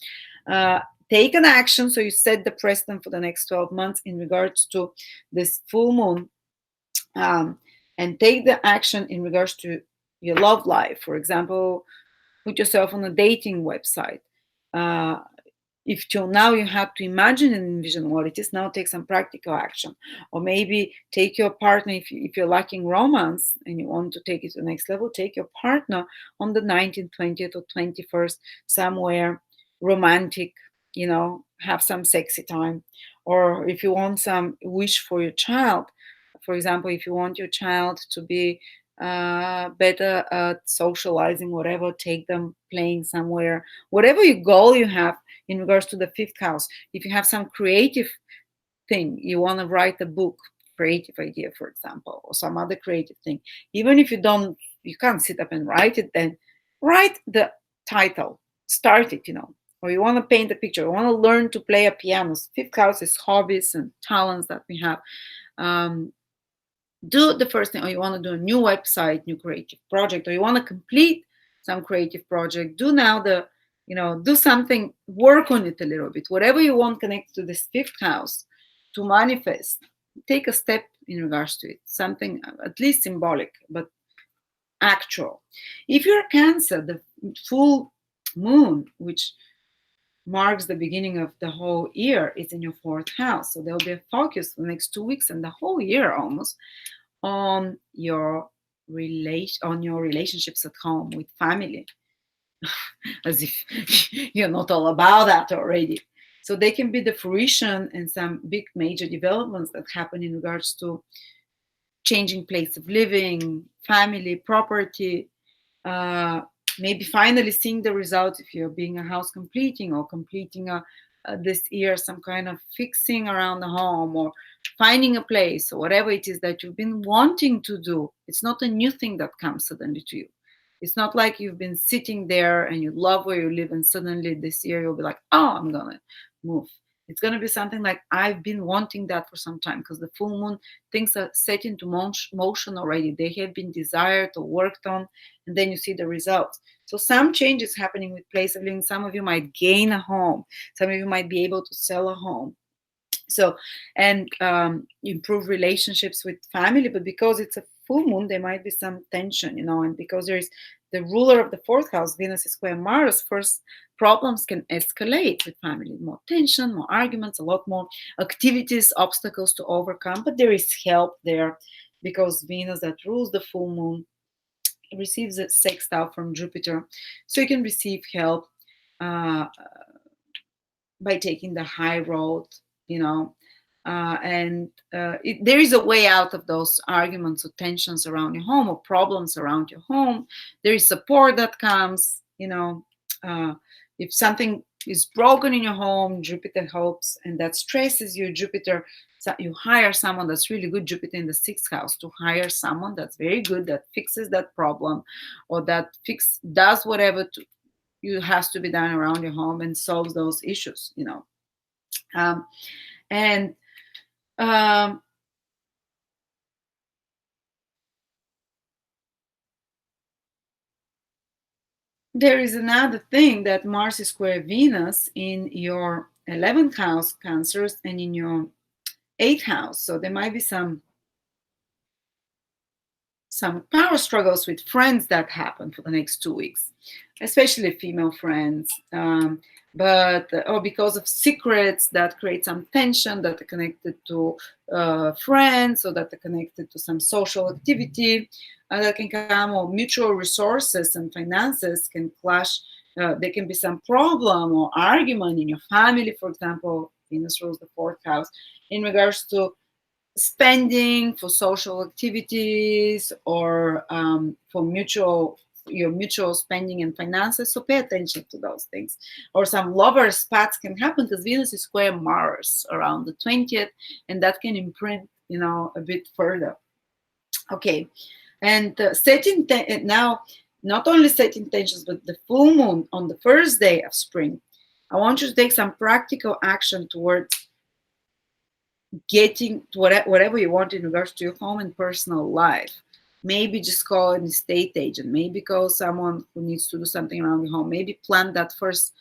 Take an action, so you set the precedent for the next 12 months in regards to this full moon, and take the action in regards to your love life. For example, put yourself on a dating website. If till now you had to imagine and envision what it is, now take some practical action. Or maybe take your partner, if you're lacking romance and you want to take it to the next level, take your partner on the 19th, 20th, or 21st, somewhere romantic, have some sexy time. Or if you want some wish for your child, for example, if you want your child to be better at socializing, whatever, take them playing somewhere, whatever your goal you have in regards to the 5th house. If you have some creative thing, you want to write a book, creative idea, for example, or some other creative thing, even if you can't sit up and write it, then write the title, start it, or you want to paint a picture, you want to learn to play a piano. 5th house is hobbies and talents that we have. Do the first thing, or you want to do a new website, new creative project, or you want to complete some creative project, do now do something, work on it a little bit, whatever you want connected to this 5th house to manifest. Take a step in regards to it, something at least symbolic but actual. If you're Cancer, the full moon, which marks the beginning of the whole year, is in your 4th house. So there'll be a focus for the next 2 weeks and the whole year almost on your relationships at home with family. As if you're not all about that already. So they can be the fruition and some big major developments that happen in regards to changing place of living, family, property, maybe finally seeing the results if you're being a house completing, or completing this year some kind of fixing around the home, or finding a place, or whatever it is that you've been wanting to do. It's not a new thing that comes suddenly to you. It's not like you've been sitting there and you love where you live and suddenly this year you'll be like, oh, I'm gonna move. It's going to be something like, I've been wanting that for some time, because the full moon, things are set into motion already. They have been desired or worked on, and then you see the results. So some changes happening with place of living. Some of you might gain a home. Some of you might be able to sell a home. So, and improve relationships with family. But because it's a full moon, there might be some tension, and because there is the ruler of the fourth house, Venus is square Mars, first problems can escalate with family, more tension, more arguments, a lot more activities, obstacles to overcome, but there is help there because Venus that rules the full moon receives a sextile from Jupiter, so you can receive help uh, by taking the high road, you know, there is a way out of those arguments or tensions around your home or problems around your home. There is support that comes, if something is broken in your home, Jupiter helps, and that stresses you. Jupiter, so you hire someone that's really good, Jupiter in the sixth house, to hire someone that's very good that fixes that problem or that does whatever you has to be done around your home and solves those issues, um, and um, there is another thing that Mars is square Venus in your 11th house, Cancers, and in your 8th house. So there might be some power struggles with friends that happen for the next 2 weeks, especially female friends. Or because of secrets that create some tension that are connected to friends, or that are connected to some social activity that can come, or mutual resources and finances can clash. There can be some problem or argument in your family, for example. Venus rules the fourth house in regards to spending for social activities or for your mutual spending and finances. So pay attention to those things. Or some lover spats can happen because Venus is square Mars around the 20th, and that can imprint, a bit further. Okay, and now, not only set intentions, but the full moon on the first day of spring, I want you to take some practical action towards getting whatever you want in regards to your home and personal life. Maybe just call an estate agent, maybe call someone who needs to do something around your home, maybe plant that first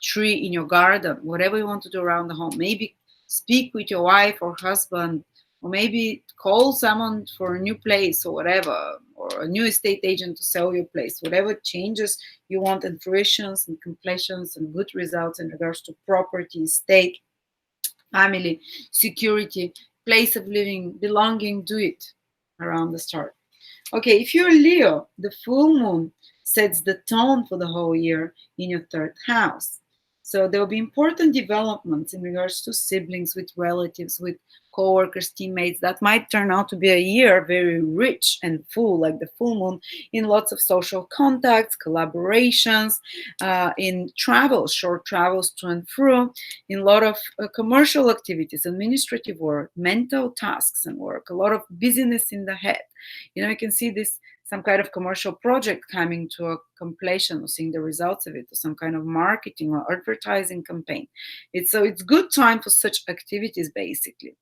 tree in your garden, whatever you want to do around the home. Maybe speak with your wife or husband, or maybe call someone for a new place or whatever, or a new estate agent to sell your place. Whatever changes you want and fruitions and completions and good results in regards to property, estate, family, security, place of living, belonging, do it around the start. Okay, if you're Leo, the full moon sets the tone for the whole year in your third house. So there will be important developments in regards to siblings, with relatives, with co-workers, teammates. That might turn out to be a year very rich and full, like the full moon, in lots of social contacts, collaborations, in travels, short travels to and fro, in a lot of commercial activities, administrative work, mental tasks and work, a lot of busyness in the head. You can see this, some kind of commercial project coming to a completion, or seeing the results of it, or some kind of marketing or advertising campaign. It's good time for such activities, basically.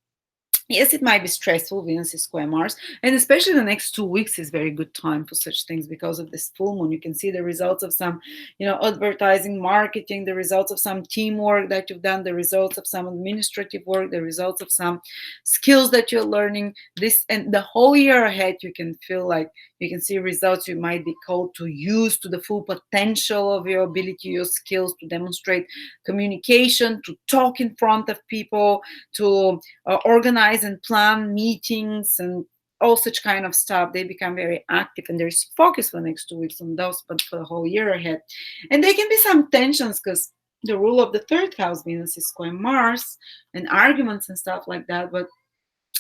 Yes, it might be stressful, Venus is square Mars, and especially the next 2 weeks is very good time for such things because of this full moon. You can see the results of some, advertising, marketing, the results of some teamwork that you've done, the results of some administrative work, the results of some skills that you're learning. This, and the whole year ahead, you can feel like you can see results you might be called to use to the full potential of your ability, your skills, to demonstrate communication, to talk in front of people, to organize and plan meetings and all such kind of stuff. They become very active, and there's focus for the next 2 weeks on those, but for the whole year ahead. And there can be some tensions because the rule of the third house, Venus is square Mars, and arguments and stuff like that. But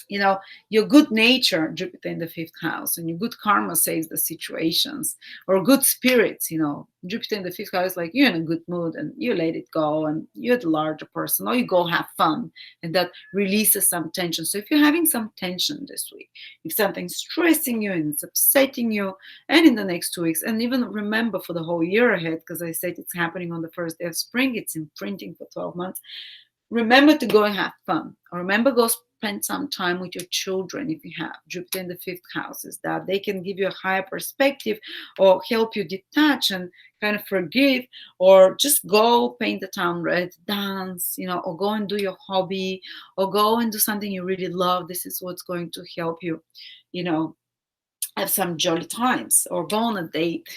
your good nature, Jupiter in the fifth house, and your good karma saves the situations, or good spirits, Jupiter in the fifth house, like you're in a good mood and you let it go, and you're the larger person, or you go have fun, and that releases some tension. So if you're having some tension this week, if something's stressing you and it's upsetting you, and in the next 2 weeks, and even remember for the whole year ahead, because I said it's happening on the first day of spring, it's imprinting for 12 months. Remember to go and have fun, or remember go spend some time with your children. If you have Jupiter in the fifth house, is that they can give you a higher perspective, or help you detach and kind of forgive, or just go paint the town red, dance, or go and do your hobby, or go and do something you really love. This is what's going to help you, have some jolly times or go on a date.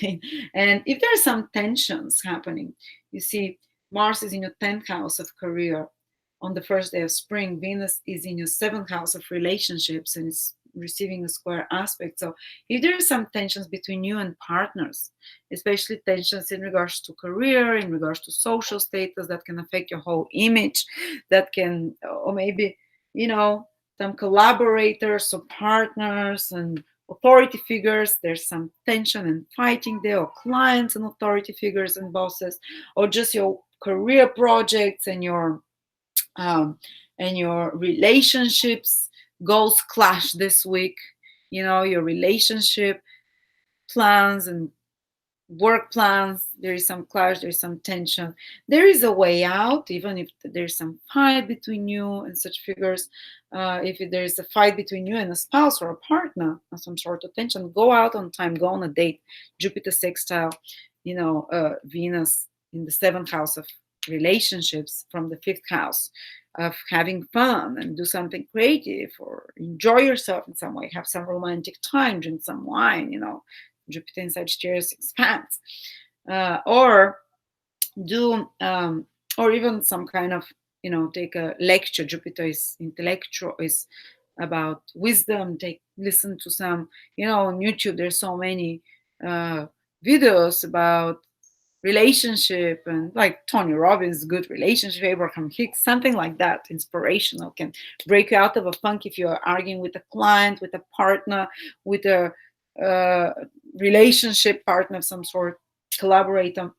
And if there are some tensions happening, you see, Mars is in your 10th house of career on the first day of spring. Venus is in your 7th house of relationships and it's receiving a square aspect. So if there are some tensions between you and partners, especially tensions in regards to career, in regards to social status, that can affect your whole image, that can, or maybe, you know, some collaborators or partners and authority figures, there's some tension and fighting there, or clients and authority figures and bosses, or just your career projects um, and your relationships goals clash this week. You know, your relationship plans and work plans, there is some clash, there's some tension. There is a way out, even if there's some fight between you and such figures. If there is a fight between you and a spouse or a partner, or some sort of tension, go out on time, go on a date. Jupiter sextile, Venus in the 7th house of relationships from the 5th house of having fun and do something creative or enjoy yourself in some way, have some romantic time, drink some wine, Jupiter in Sagittarius expands, or do, or even some kind of, take a lecture. Jupiter is intellectual, is about wisdom. Listen to some, on YouTube. There's so many videos about relationship, and like Tony Robbins, good relationship, Abraham Hicks, something like that, inspirational, can break you out of a funk if you're arguing with a client, with a partner, with a relationship partner of some sort, collaborator.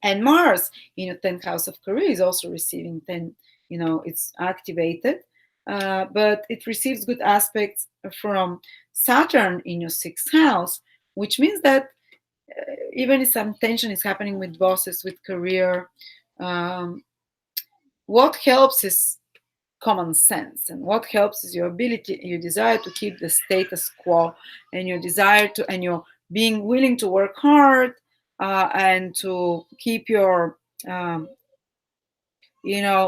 And Mars in your 10th house of career is also receiving 10, it's activated, but it receives good aspects from Saturn in your 6th house, which means that even if some tension is happening with bosses, with career, what helps is common sense, and what helps is your ability, your desire to keep the status quo, and your desire to, and your being willing to work hard, and to keep your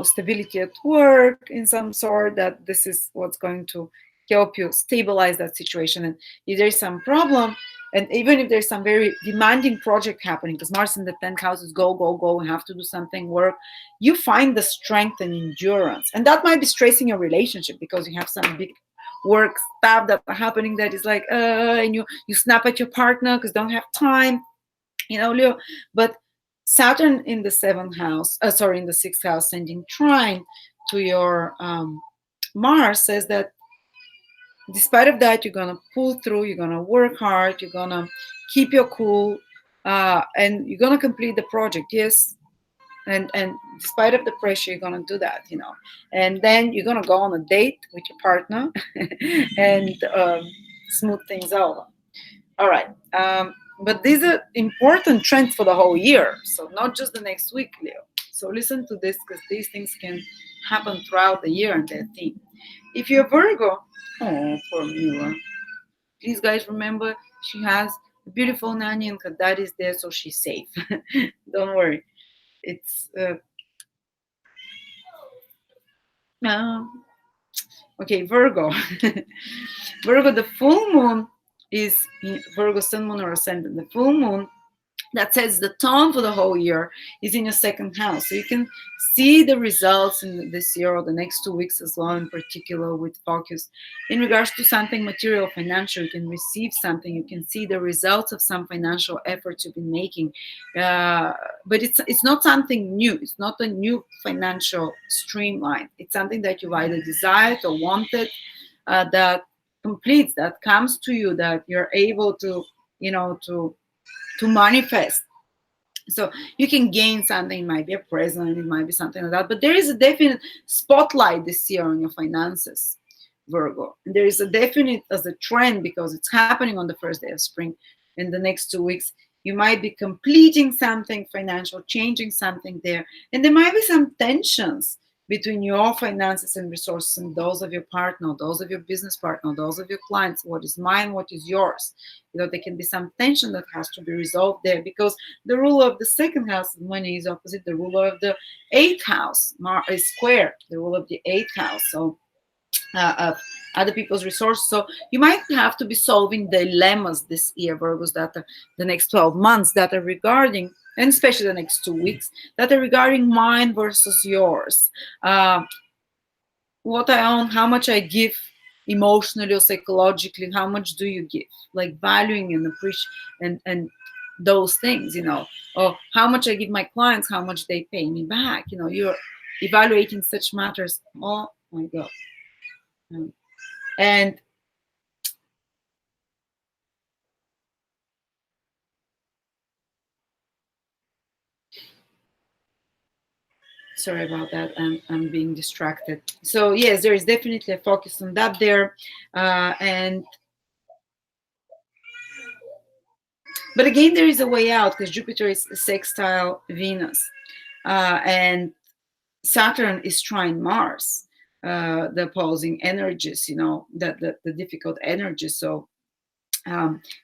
stability at work in some sort, that this is what's going to help you stabilize that situation. And if there's some problem, and even if there's some very demanding project happening, because Mars in the 10th house is go, go, go, and have to do something, work, you find the strength and endurance. And that might be stressing your relationship because you have some big work stuff that are happening that is like, and you snap at your partner because don't have time, Leo. But Saturn in the 7th house, in the 6th house, sending trine to your Mars, says that despite of that, you're gonna pull through, you're gonna work hard, you're gonna keep your cool, and you're gonna complete the project. Yes, and despite of the pressure, you're gonna do that, and then you're gonna go on a date with your partner and smooth things over. All right. But these are important trends for the whole year, so not just the next week, Leo. So listen to this, because these things can happen throughout the year and their theme. If you're Virgo, oh, poor Mila. Please, guys, remember she has a beautiful nanny and her dad is there, so she's safe. Don't worry. It's okay, Virgo. Virgo, the full moon is in Virgo, sun, moon, or ascendant. The full moon that sets the tone for the whole year is in your 2nd house. So you can see the results in this year or the next 2 weeks as well, in particular with focus in regards to something material, financial. You can receive something. You can see the results of some financial efforts you've been making. But it's not something new. It's not a new financial streamline. It's something that you've either desired or wanted, that completes, that comes to you, that you're able to, to manifest. So you can gain something. It might be a present, it might be something like that, but there is a definite spotlight this year on your finances, Virgo. And there is a definite, as a trend, because it's happening on the first day of spring. In the next 2 weeks, you might be completing something financial, changing something there, and there might be some tensions between your finances and resources and those of your partner, those of your business partner, those of your clients. What is mine, what is yours? There can be some tension that has to be resolved there, because the ruler of the 2nd house of money is opposite the ruler of the 8th house. Mars is square the ruler of the 8th house. So of other people's resources. So you might have to be solving dilemmas this year, Virgos, that are the next 12 months that are regarding, and especially the next 2 weeks, that are regarding mine versus yours. Uh, what I own, how much I give emotionally or psychologically, how much do you give? Like valuing and appreciate and those things, or how much I give my clients, how much they pay me back. You're evaluating such matters. Oh my God. And sorry about that, I'm being distracted. So yes, there is definitely a focus on that there. And but again, there is a way out, because Jupiter is sextile Venus, and Saturn is trine Mars, the opposing energies, the difficult energies. So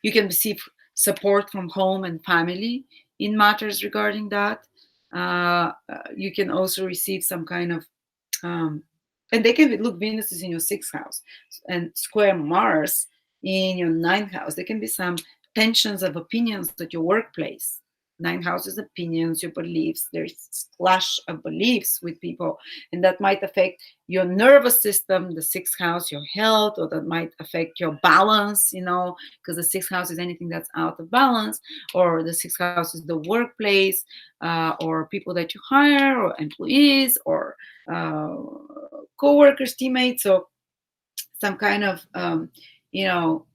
you can receive support from home and family in matters regarding that. You can also receive some kind of, and they can look, Venus is in your sixth house and square Mars in your ninth house. There can be some tensions of opinions at your workplace. Ninth house is opinions, your beliefs. There's clash of beliefs with people, and that might affect your nervous system, the sixth house, your health, or that might affect your balance, because the sixth house is anything that's out of balance, or the sixth house is the workplace, or people that you hire, or employees, or uh, co-workers, teammates. So some kind of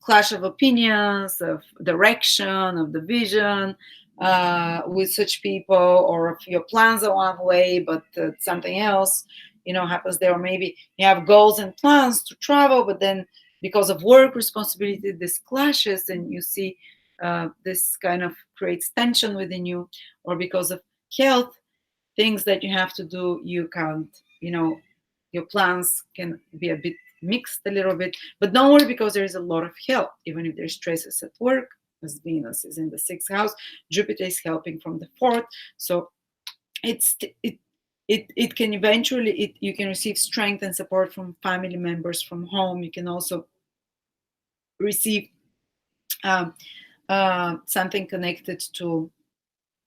clash of opinions, of direction, of the vision, with such people, or if your plans are one way but something else happens there. Or maybe you have goals and plans to travel, but then because of work responsibility this clashes, and you see this kind of creates tension within you. Or because of health things that you have to do, you can't, your plans can be a bit mixed a little bit. But don't worry, because there is a lot of help. Even if there's stresses at work, as Venus is in the sixth house, Jupiter is helping from the fourth. So it's it can eventually, you can receive strength and support from family members, from home. You can also receive um, something connected to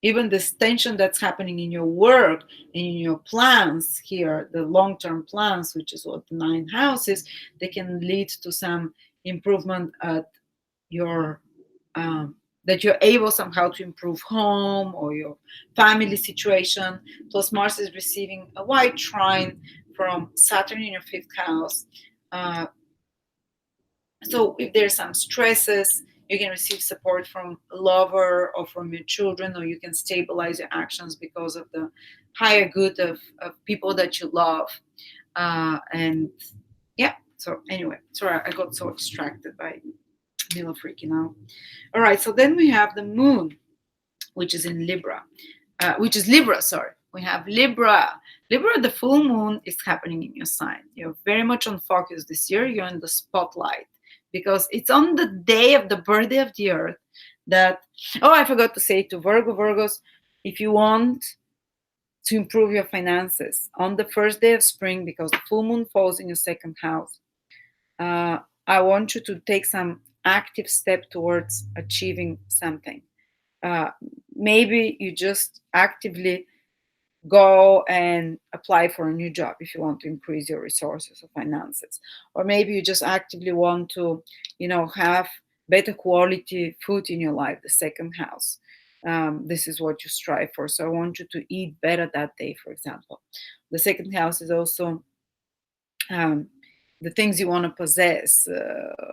even this tension that's happening in your work and in your plans here, the long-term plans, which is what the ninth house is. They can lead to some improvement at your that you're able somehow to improve home or your family situation. Plus Mars is receiving a wide trine from Saturn in your fifth house. uh, so if there's some stresses, you can receive support from a lover or from your children, or you can stabilize your actions because of the higher good of people that you love. And yeah, so anyway, sorry, I got so distracted by Mila freaking out. All right, so then we have the moon, which is in Libra, which is Libra, sorry. We have Libra. Libra, the full moon is happening in your sign. You're very much on focus this year. You're in the spotlight because it's on the day of the birthday of the earth that, oh, I forgot to say to Virgos, if you want to improve your finances on the first day of spring, because the full moon falls in your second house, I want you to take some active step towards achieving something. uh, Maybe you just actively go and apply for a new job if you want to increase your resources or finances. Or maybe you just actively want to have better quality food in your life, the second house. This is what you strive for. So I want you to eat better that day, for example. The second house is also um, the things you want to possess,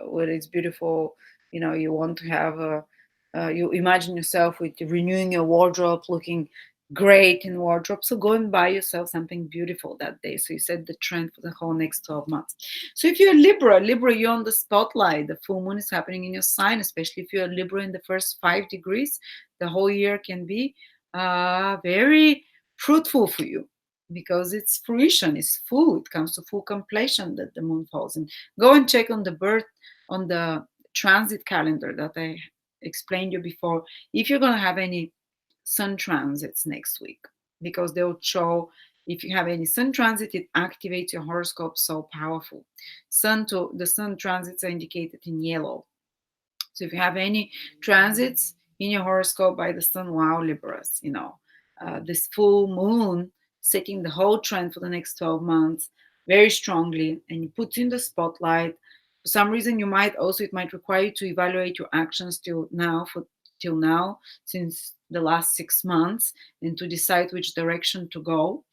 whether it's beautiful, you want to have you imagine yourself with renewing your wardrobe, looking great in wardrobe. So go and buy yourself something beautiful that day. So you set the trend for the whole next 12 months. So if you're Libra, you're on the spotlight. The full moon is happening in your sign, especially if you're Libra in the first 5 degrees. The whole year can be very fruitful for you, because it's fruition, it's full, it comes to full completion that the moon falls in. Go and check on the birth, on the transit calendar that I explained you before, if you're going to have any sun transits next week, because they'll show If you have any sun transit, it activates your horoscope so powerful. The sun transits are indicated in yellow. So if you have any transits in your horoscope by the sun, wow, Libras, this full moon setting the whole trend for the next 12 months very strongly, and it puts you in the spotlight. For some reason, it might require you to evaluate your actions till now, since the last 6 months, and to decide which direction to go.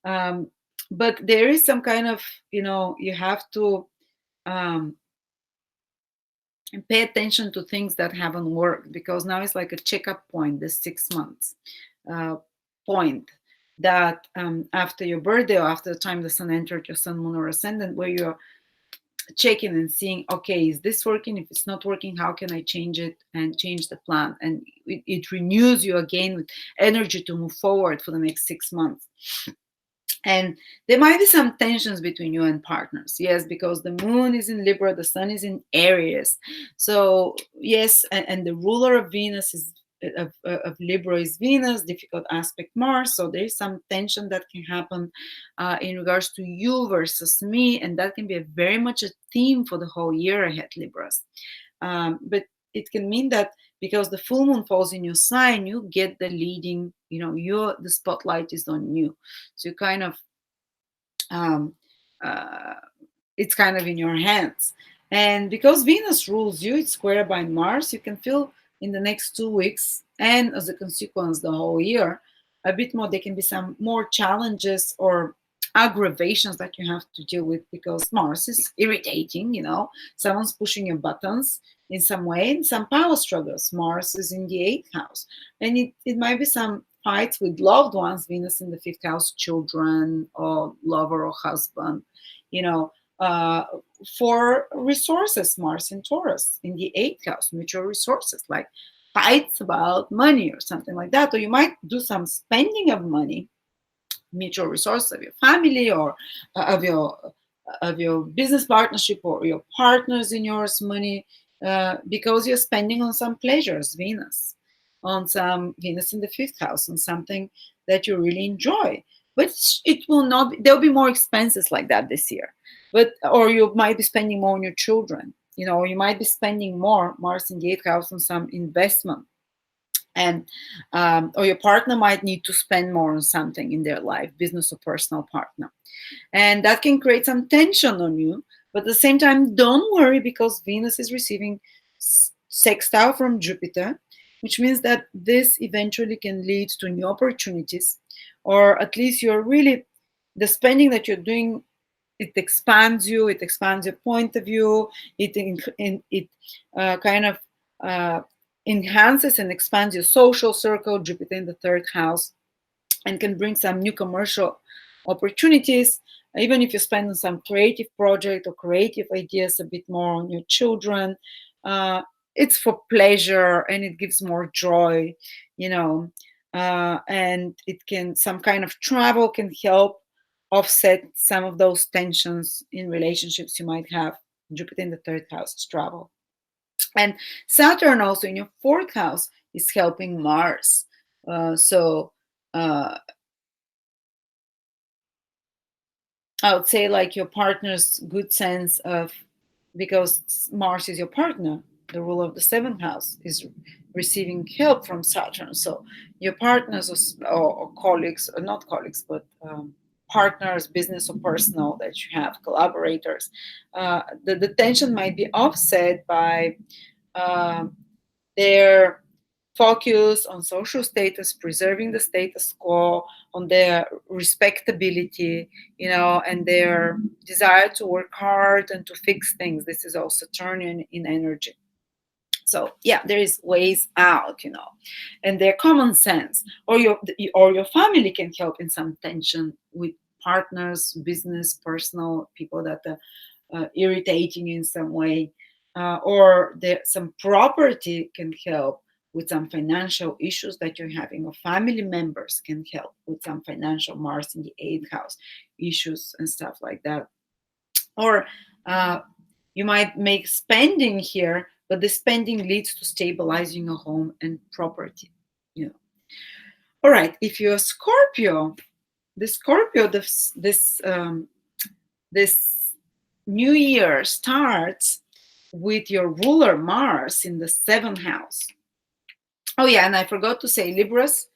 Um, but there is some kind of, you have to um, and pay attention to things that haven't worked, because now it's like a checkup point, the 6 months uh, point, that after your birthday, or after the time the sun entered your sun, moon, or ascendant, where you're checking and seeing, okay, is this working? If it's not working, how can I change it and change the plan? And it renews you again with energy to move forward for the next 6 months. And there might be some tensions between you and partners. Yes, because the moon is in Libra, the sun is in Aries. So yes, and the ruler of Venus of Libra is Venus, difficult aspect Mars. So there is some tension that can happen in regards to you versus me, and that can be very much a theme for the whole year ahead, Libras. But it can mean that because the full moon falls in your sign, you get the leading, the spotlight is on you. So you kind of, um, uh, it's kind of in your hands. And because Venus rules you, it's square by Mars, you can feel in the next 2 weeks, and as a consequence, the whole year, a bit more, there can be some more challenges or aggravations that you have to deal with, because Mars is irritating, someone's pushing your buttons in some way, and some power struggles. Mars is in the 8th house, and it might be some fights with loved ones. Venus in the 5th house, children or lover or husband, uh, for resources. Mars in Taurus in the 8th house, mutual resources, like fights about money or something like that. Or you might do some spending of money, mutual resources of your family, or of your business partnership, or your partners in yours money, because you're spending on some pleasures. Venus in the 5th house, on something that you really enjoy. But it will not there'll be more expenses like that this year. Or you might be spending more on your children, or you might be spending more, Mars in the 8th house, on some investment. And or your partner might need to spend more on something in their life, business or personal partner, and that can create some tension on you. But at the same time, don't worry, because Venus is receiving sextile from Jupiter, which means that this eventually can lead to new opportunities, or at least the spending that you're doing, it expands you, it expands your point of view, it kind of enhances and expands your social circle. Jupiter in the 3rd house, and can bring some new commercial opportunities. Even if you spend on some creative project or creative ideas, a bit more on your children, it's for pleasure, and it gives more joy, and some kind of travel can help offset some of those tensions in relationships you might have. Jupiter in the 3rd house is travel. And Saturn also in your 4th house is helping Mars. So I would say, like, your partner's good sense of, because Mars is your partner, the ruler of the 7th house, is receiving help from Saturn. So your partners or colleagues, or not colleagues, but partners, business or personal, that you have, collaborators, the tension might be offset by their focus on social status, preserving the status quo, on their respectability, and their desire to work hard and to fix things. This is also Saturnian in energy. So yeah, there is ways out, and their common sense, or your family can help in some tension with partners, business, personal, people that are irritating you in some way, or some property can help with some financial issues that you're having, or family members can help with some financial, Mars in the 8th house, issues and stuff like that. Or you might make spending here, but the spending leads to stabilizing a home and property. All right, if you're a Scorpio, the Scorpio, this new year starts with your ruler Mars in the seventh house. Oh yeah, and I forgot to say, Libras,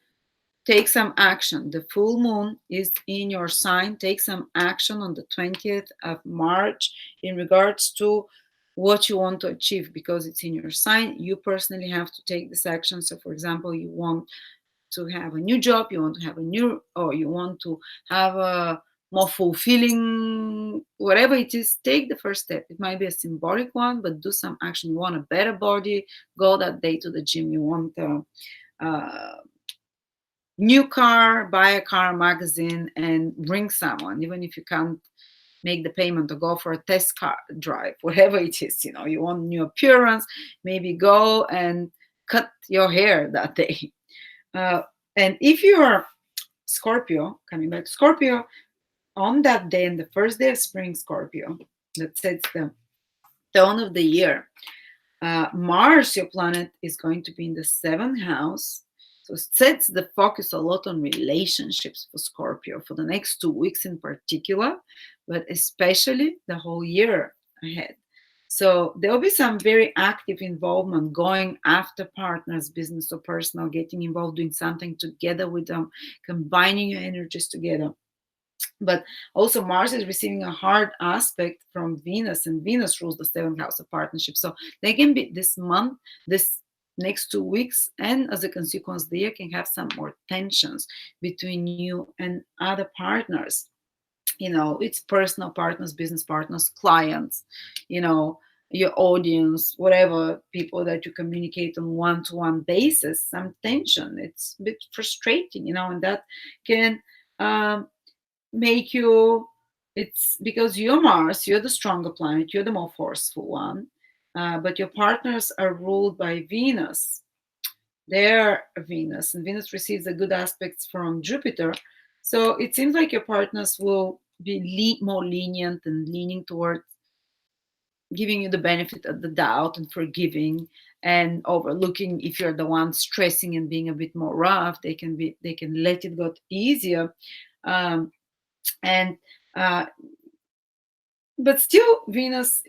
take some action. The full moon is in your sign. Take some action on the 20th of March in regards to what you want to achieve, because it's in your sign. You personally have to take this action. So for example, you want to have a new job, you want to have a new, or you want to have a more fulfilling, whatever it is, take the first step. It might be a symbolic one, but do some action. You want a better body, go that day to the gym. You want a new car, buy a car magazine and bring someone, even if you can't make the payment, or go for a test car drive, whatever it is. You want new appearance, maybe go and cut your hair that day. And if you are Scorpio, coming back to Scorpio, on that day, and the first day of spring Scorpio, that sets the tone of the year, Mars, your planet, is going to be in the seventh house. So it sets the focus a lot on relationships for Scorpio for the next 2 weeks in particular, but especially the whole year ahead. So there will be some very active involvement, going after partners, business or personal, getting involved, doing something together with them, combining your energies together. But also Mars is receiving a hard aspect from Venus, and Venus rules the seventh house of partnership. So they can be this month, this next 2 weeks, and as a consequence, the year can have some more tensions between you and other partners. It's personal partners, business partners, clients, your audience, whatever, people that you communicate on one-to-one basis, some tension. It's a bit frustrating, and that can make you, it's because you're Mars, you're the stronger planet, you're the more forceful one, but your partners are ruled by Venus. They're Venus, and Venus receives the good aspects from Jupiter. So it seems like your partners will be more lenient and leaning towards giving you the benefit of the doubt and forgiving and overlooking. If you're the one stressing and being a bit more rough, they can let it go easier. And but still, Venus,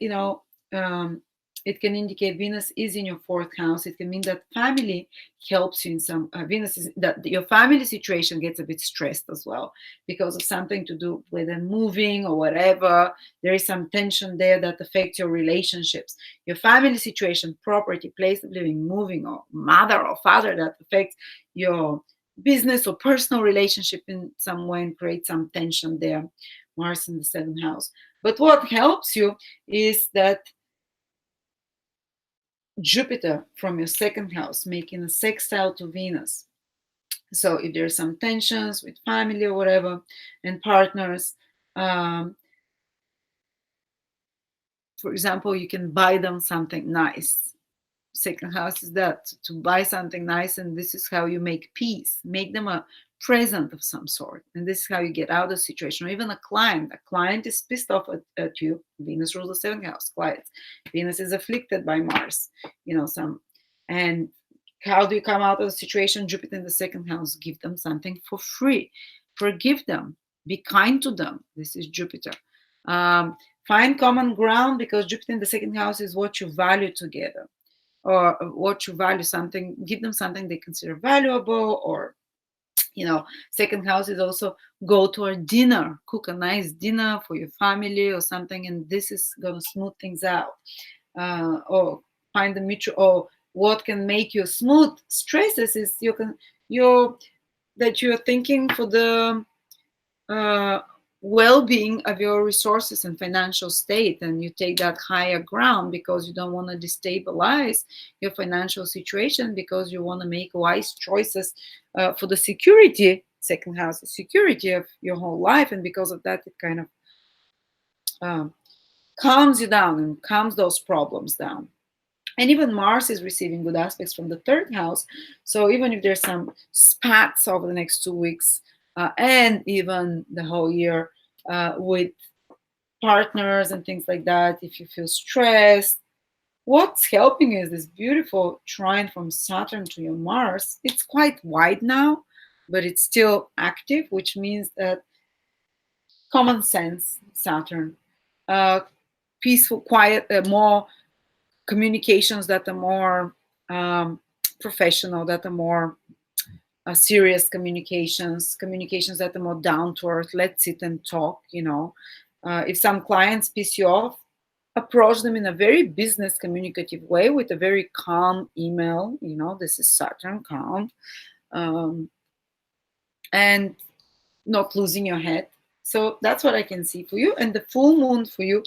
it can indicate Venus is in your fourth house. It can mean that family helps you in some, Venus is that your family situation gets a bit stressed as well because of something to do with them moving or whatever. There is some tension there that affects your relationships. Your family situation, property, place of living, moving, or mother or father, that affects your business or personal relationship in some way and create some tension there. Mars in the seventh house. But what helps you is that Jupiter from your second house making a sextile to Venus. So if there's some tensions with family or whatever and partners, for example, you can buy them something nice. Second house is that, to buy something nice, and this is how you make peace. Make them a present of some sort, and this is how you get out of the situation. Or even a client is pissed off at you. Venus rules the seventh house. Clients, Venus is afflicted by Mars, and how do you come out of the situation? Jupiter in the second house, give them something for free, forgive them, be kind to them. This is Jupiter. Find common ground, because Jupiter in the second house is what you value together, or what you value, something, give them something they consider valuable. Or second house is also go to a dinner, cook a nice dinner for your family or something, and this is going to smooth things out. Or find the mutual, or what can make you smooth stresses is that you're thinking for the well-being of your resources and financial state, and you take that higher ground because you don't want to destabilize your financial situation, because you want to make wise choices for the security, second house, the security of your whole life. And because of that, it kind of calms you down and calms those problems down. And even Mars is receiving good aspects from the third house. So even if there's some spats over the next 2 weeks, and even the whole year with partners and things like that, if you feel stressed, what's helping is this beautiful trine from Saturn to your Mars. It's quite wide now, but it's still active, which means that common sense, Saturn, uh, peaceful, quiet, more communications that are more professional, that are more serious communications that are more down to earth. Let's sit and talk. If some clients piss you off, approach them in a very business communicative way with a very calm email. This is Saturn, calm, and not losing your head. So that's what I can see for you. And the full moon for you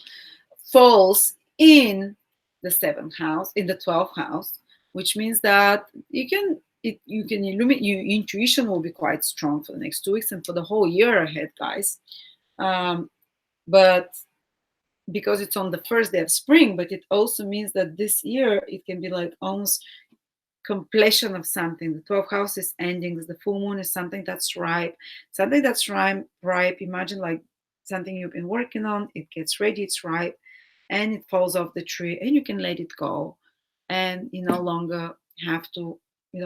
falls in the 7th house, in the 12th house, which means that you can illuminate. Your intuition will be quite strong for the next 2 weeks and for the whole year ahead, guys. But because it's on the first day of spring, but it also means that this year it can be like almost completion of something. The 12th house is endings. The full moon is something that's ripe. Something that's ripe. Imagine like something you've been working on. It gets ready. It's ripe, and it falls off the tree, and you can let it go, and you no longer have to.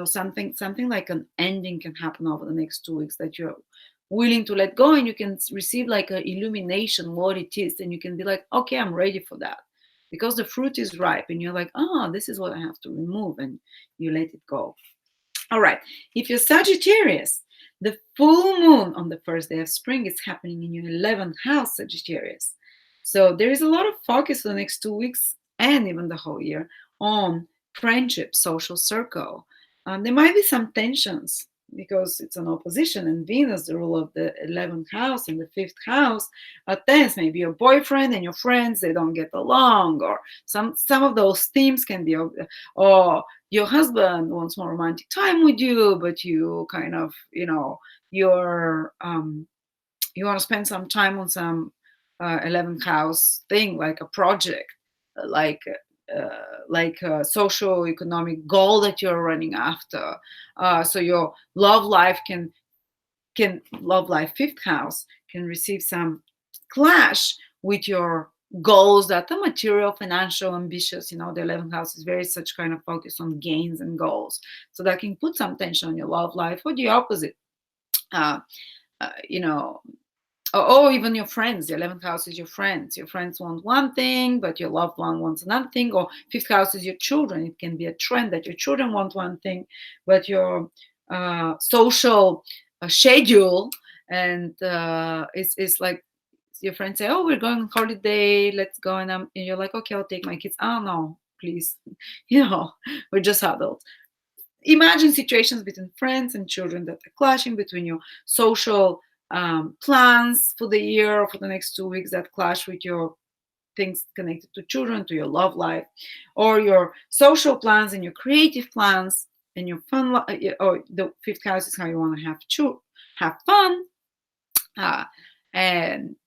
Something like an ending can happen over the next 2 weeks that you're willing to let go, and you can receive like an illumination what it is, and you can be like, okay, I'm ready for that, because the fruit is ripe, and you're like, this is what I have to remove, and you let it go. All right. If you're Sagittarius, the full moon on the first day of spring is happening in your 11th house, Sagittarius. So there is a lot of focus for the next 2 weeks and even the whole year on friendship, social circle. There might be some tensions because it's an opposition, and Venus, the ruler of the 11th house and the 5th house, are tense. Maybe your boyfriend and your friends, they don't get along, or some of those themes can be, or your husband wants more romantic time with you, but you kind of, you're you want to spend some time on some 11th house thing, like a project, like a social economic goal that you're running after. So your love life love life 5th house can receive some clash with your goals that are material, financial, ambitious. The 11th house is very such kind of focus on gains and goals. So that can put some tension on your love life, or the opposite. Or even your friends. The 11th house is your friends. Your friends want one thing, but your loved one wants another thing. Or 5th house is your children. It can be a trend that your children want one thing, but your social schedule and it's like your friends say, "Oh, we're going on holiday. Let's go," and you're like, "Okay, I'll take my kids." "Oh no, please, we're just adults." Imagine situations between friends and children that are clashing, between your social plans for the year or for the next 2 weeks that clash with your things connected to children, to your love life, or your social plans and your creative plans and your fun. Or the 5th house is how you want to have fun, and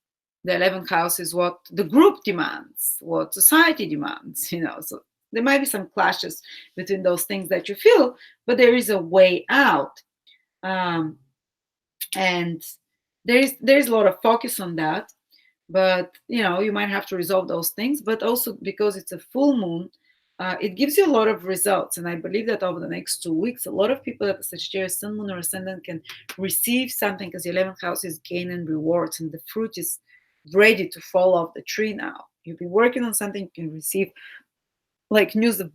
the 11th house is what the group demands, what society demands. So there might be some clashes between those things that you feel, but there is a way out, and there's a lot of focus on that. But you might have to resolve those things. But also because it's a full moon, it gives you a lot of results. And I believe that over the next 2 weeks, a lot of people that are Sagittarius, Sun, Moon, or Ascendant can receive something, because the 11th house is gain and rewards, and the fruit is ready to fall off the tree now. You've been working on something, you can receive like news of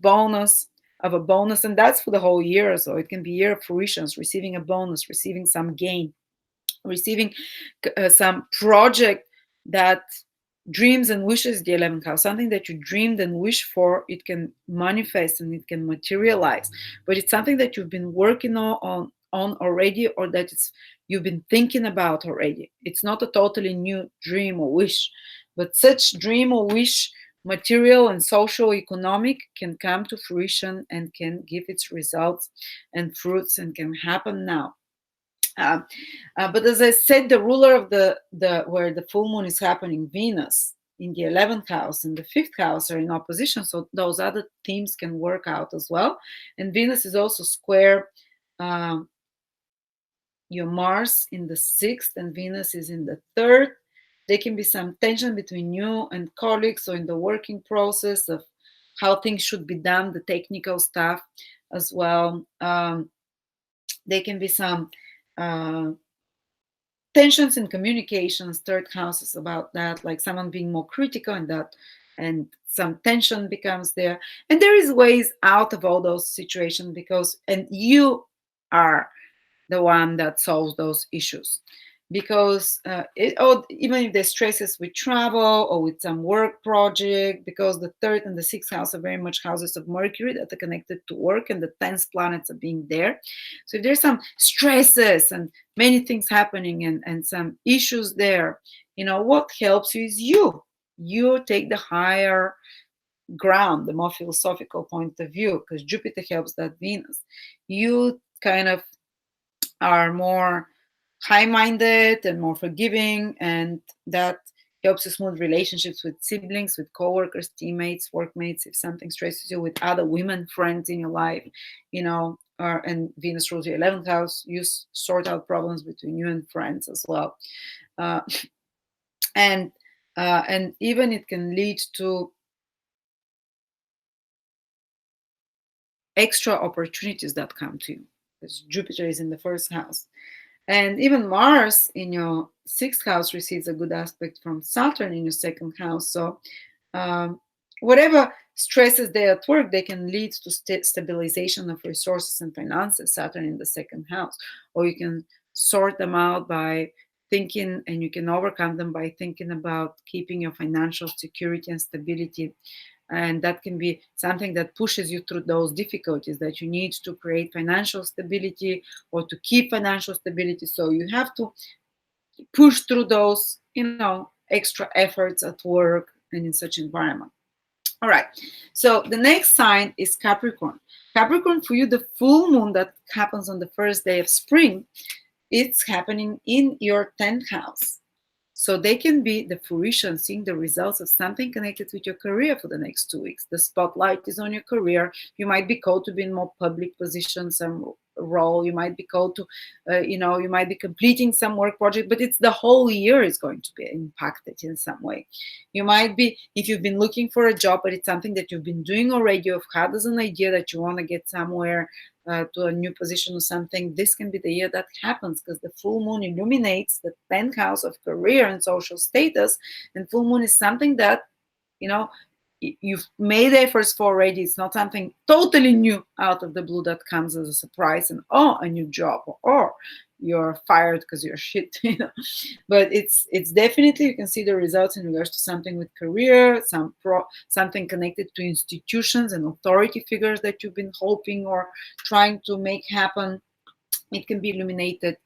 a bonus, and that's for the whole year. So it can be year of fruitions, receiving a bonus, receiving some gain, receiving some project that dreams and wishes the 11th house, something that you dreamed and wished for. It can manifest and it can materialize, but it's something that you've been working on already, or that you've been thinking about already. It's not a totally new dream or wish, but such dream or wish, material and social economic, can come to fruition and can give its results and fruits, and can happen now. But as I said, the ruler of the where the full moon is happening, Venus, in the 11th house and the 5th house are in opposition, so those other themes can work out as well. And Venus is also square your Mars in the 6th, and Venus is in the 3rd. There can be some tension between you and colleagues, or in the working process of how things should be done, the technical stuff as well. There can be some uh, tensions in communications. Third house is about that, like someone being more critical, and that, and some tension becomes there. And there is ways out of all those situations, because and you are the one that solves those issues, because or even if there's stresses with travel or with some work project, because the third and the sixth house are very much houses of Mercury that are connected to work, and the 10th planets are being there. So if there's some stresses and many things happening, and some issues there, what helps you is you take the higher ground, the more philosophical point of view, because Jupiter helps that Venus. You kind of are more high-minded and more forgiving, and that helps you smooth relationships with siblings, with coworkers, teammates, workmates. If something stresses you, with other women friends in your life, and Venus rules your 11th house, you sort out problems between you and friends as well. uh, and and even it can lead to extra opportunities that come to you, because Jupiter is in the first house. And even Mars in your sixth house receives a good aspect from Saturn in your second house. So, um, whatever stresses there at work, they can lead to stabilization of resources and finances, Saturn in the second house. Or you can sort them out by thinking, and you can overcome them by thinking about keeping your financial security and stability. And that can be something that pushes you through those difficulties, that you need to create financial stability or to keep financial stability. So you have to push through those, extra efforts at work and in such environment. All right. So the next sign is Capricorn. Capricorn, for you, the full moon that happens on the first day of spring, it's happening in your 10th house. So they can be the fruition, seeing the results of something connected with your career for the next 2 weeks. The spotlight is on your career. You might be called to be in more public position, some role. You might be called to, you might be completing some work project, but it's the whole year is going to be impacted in some way. You might be, if you've been looking for a job, but it's something that you've been doing already, you've had as an idea that you want to get somewhere, to a new position or something, this can be the year that happens, because the full moon illuminates the 10th house of career and social status. And full moon is something that, you know, you've made efforts for already. It's not something totally new out of the blue that comes as a surprise and, oh, a new job, or you're fired because you're shit. But it's definitely, you can see the results in regards to something with career, something connected to institutions and authority figures that you've been hoping or trying to make happen. It can be illuminated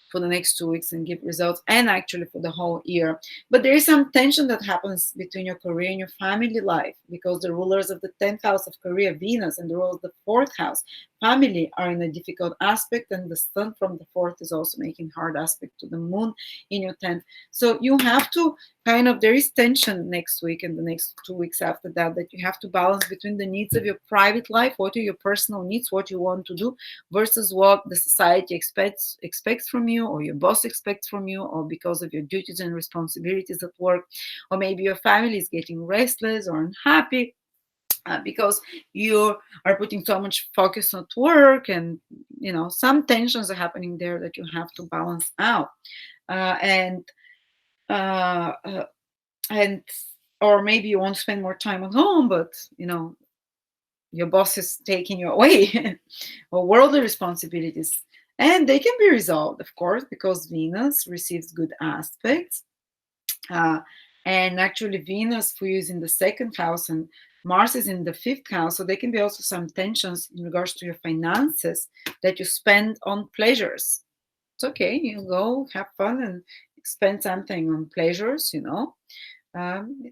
for the next 2 weeks and give results, and actually for the whole year. But there is some tension that happens between your career and your family life, because the rulers of the 10th house of career, Venus, and the rulers of the fourth house, family, are in a difficult aspect, and the sun from the fourth is also making hard aspect to the moon in your 10th. So you have to there is tension next week and the next 2 weeks after that you have to balance between the needs of your private life, what are your personal needs, what you want to do, versus what the society expects from you, or your boss expects from you, or because of your duties and responsibilities at work, or maybe your family is getting restless or unhappy, because you are putting so much focus on work, and some tensions are happening there that you have to balance out. uh, and uh, uh, and or maybe you want to spend more time at home, but your boss is taking you away, or worldly responsibilities, and they can be resolved, of course, because Venus receives good aspects. uh, and actually Venus for you is in the second house, and Mars is in the fifth house, so there can be also some tensions in regards to your finances that you spend on pleasures. It's okay, you go have fun and spend something on pleasures.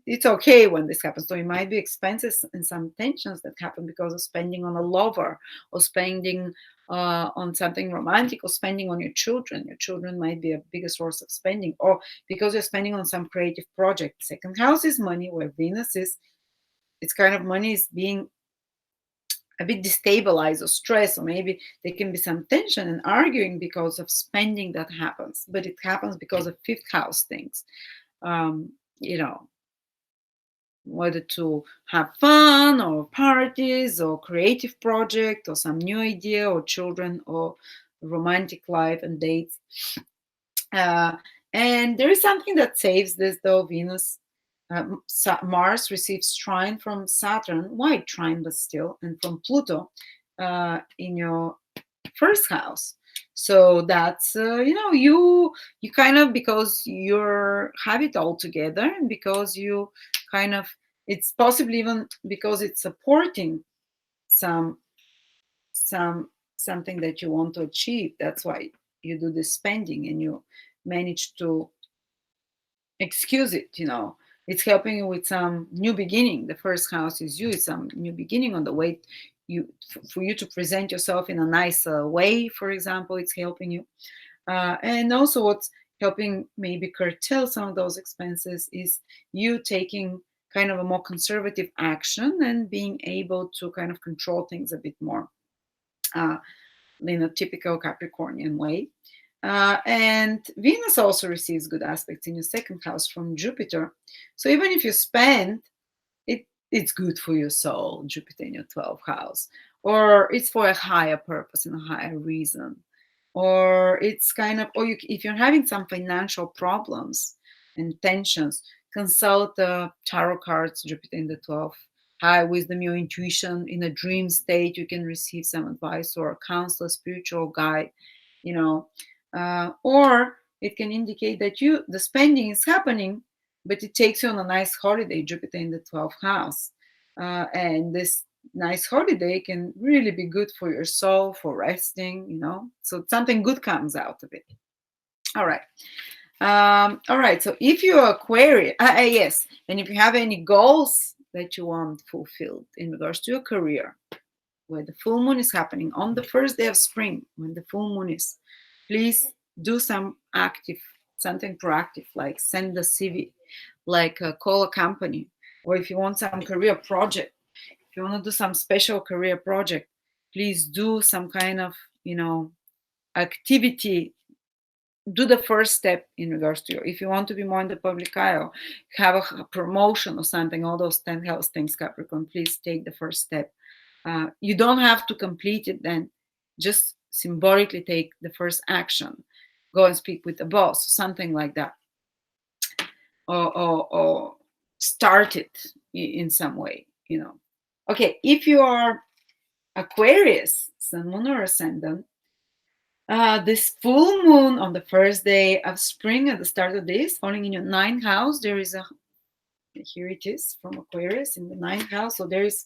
It's okay when this happens. So it might be expenses and some tensions that happen because of spending on a lover, or spending on something romantic, or spending on your children. Your children might be a bigger source of spending, or because you're spending on some creative project. Second house is money, where Venus is. It's kind of money is being a bit destabilized or stressed, or maybe there can be some tension and arguing because of spending that happens. But it happens because of fifth house things. Um, you know, whether to have fun or parties or creative project or some new idea or children or romantic life and dates. And there is something that saves this, though. Venus, Mars receives trine from Saturn, white trine, but still, and from Pluto in your first house. So that's you kind of, because you have it all together, and because you kind of, it's possibly even because it's supporting some some something that you want to achieve. That's why you do the spending, and you manage to excuse it. It's helping you with some new beginning. The first house is you. It's some new beginning on the way for you to present yourself in a nicer way. For example, it's helping you. And also what's helping maybe curtail some of those expenses is you taking kind of a more conservative action and being able to kind of control things a bit more in a typical Capricornian way. And Venus also receives good aspects in your second house from Jupiter. So even if you spend, it's good for your soul, Jupiter in your 12th house. Or it's for a higher purpose and a higher reason. Or it's kind of, if you're having some financial problems and tensions, consult the tarot cards, Jupiter in the 12th. High wisdom, your intuition. In a dream state, you can receive some advice or a counselor, spiritual guide, or it can indicate that the spending is happening, but it takes you on a nice holiday, Jupiter in the 12th house. And this nice holiday can really be good for your soul, for resting, so something good comes out of it. All right. All right. So if you're Aquarius, yes, and if you have any goals that you want fulfilled in regards to your career, where the full moon is happening on the first day of spring, when the full moon is, please do something proactive, like send a CV, like call a company, or if you want some career project, if you want to do some special career project, please do some kind of, activity. Do the first step in regards to if you want to be more in the public eye or have a promotion or something, all those 10 health things, Capricorn, please take the first step. You don't have to complete it then. Just symbolically take the first action. Go and speak with the boss, something like that. Or start it in some way, Okay, if you are Aquarius, Sun, Moon, or Ascendant, this full moon on the first day of spring at the start of this, falling in your 9th house, there is here it is from Aquarius in the 9th house. So there is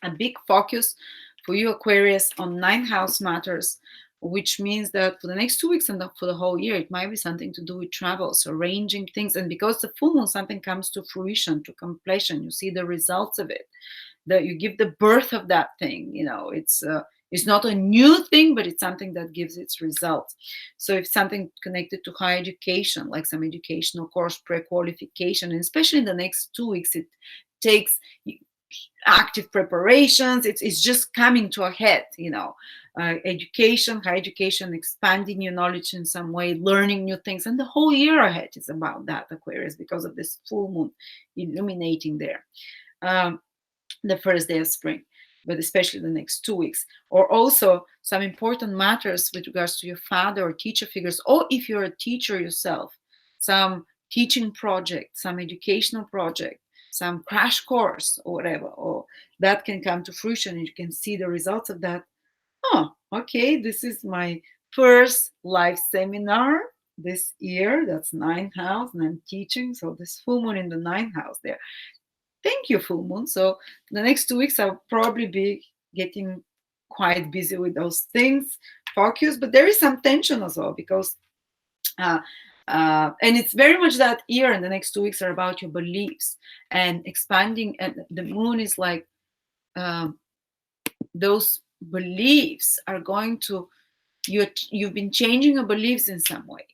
a big focus for you, Aquarius, on 9th house matters, which means that for the next 2 weeks and for the whole year, it might be something to do with travels, arranging things. And because the full moon, something comes to fruition, to completion, you see the results of it, that you give the birth of that thing. It's not a new thing, but it's something that gives its results. So if something connected to higher education, like some educational course, pre-qualification, and especially in the next 2 weeks, it takes active preparations. It's just coming to a head, education, higher education, expanding your knowledge in some way, learning new things. And the whole year ahead is about that, Aquarius, because of this full moon illuminating there. The first day of spring, but especially the next 2 weeks. Or also some important matters with regards to your father or teacher figures, or if you're a teacher yourself, some teaching project, some educational project, some crash course or whatever, or that can come to fruition and you can see the results of that. Oh, okay, this is my first live seminar this year. That's 9th house, and I'm teaching. So this full moon in the 9th house there. Thank you, full moon. So the next 2 weeks, I'll probably be getting quite busy with those things, focus, but there is some tension as well, because and it's very much that year and the next 2 weeks are about your beliefs and expanding. And the moon is like those beliefs are going to, you've been changing your beliefs in some way.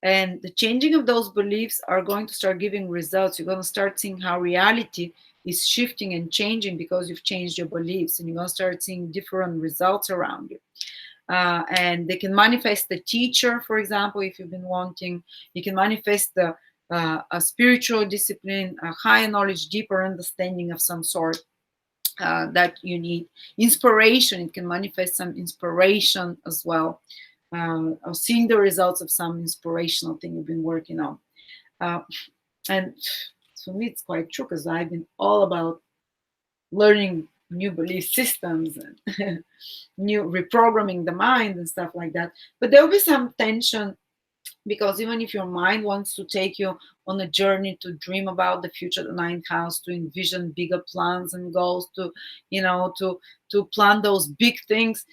And the changing of those beliefs are going to start giving results. You're going to start seeing how reality is shifting and changing because you've changed your beliefs, and you're going to start seeing different results around you. And they can manifest the teacher, for example, if you've been wanting. You can manifest a spiritual discipline, a higher knowledge, deeper understanding of some sort. that you need. Inspiration, it can manifest some inspiration as well, or seeing the results of some inspirational thing you've been working on. Uh, and for me, it's quite true because I've been all about learning new belief systems and new reprogramming the mind and stuff like that. But there'll be some tension because even if your mind wants to take you on a journey to dream about the future, the ninth house, to envision bigger plans and goals, to to plan those big things,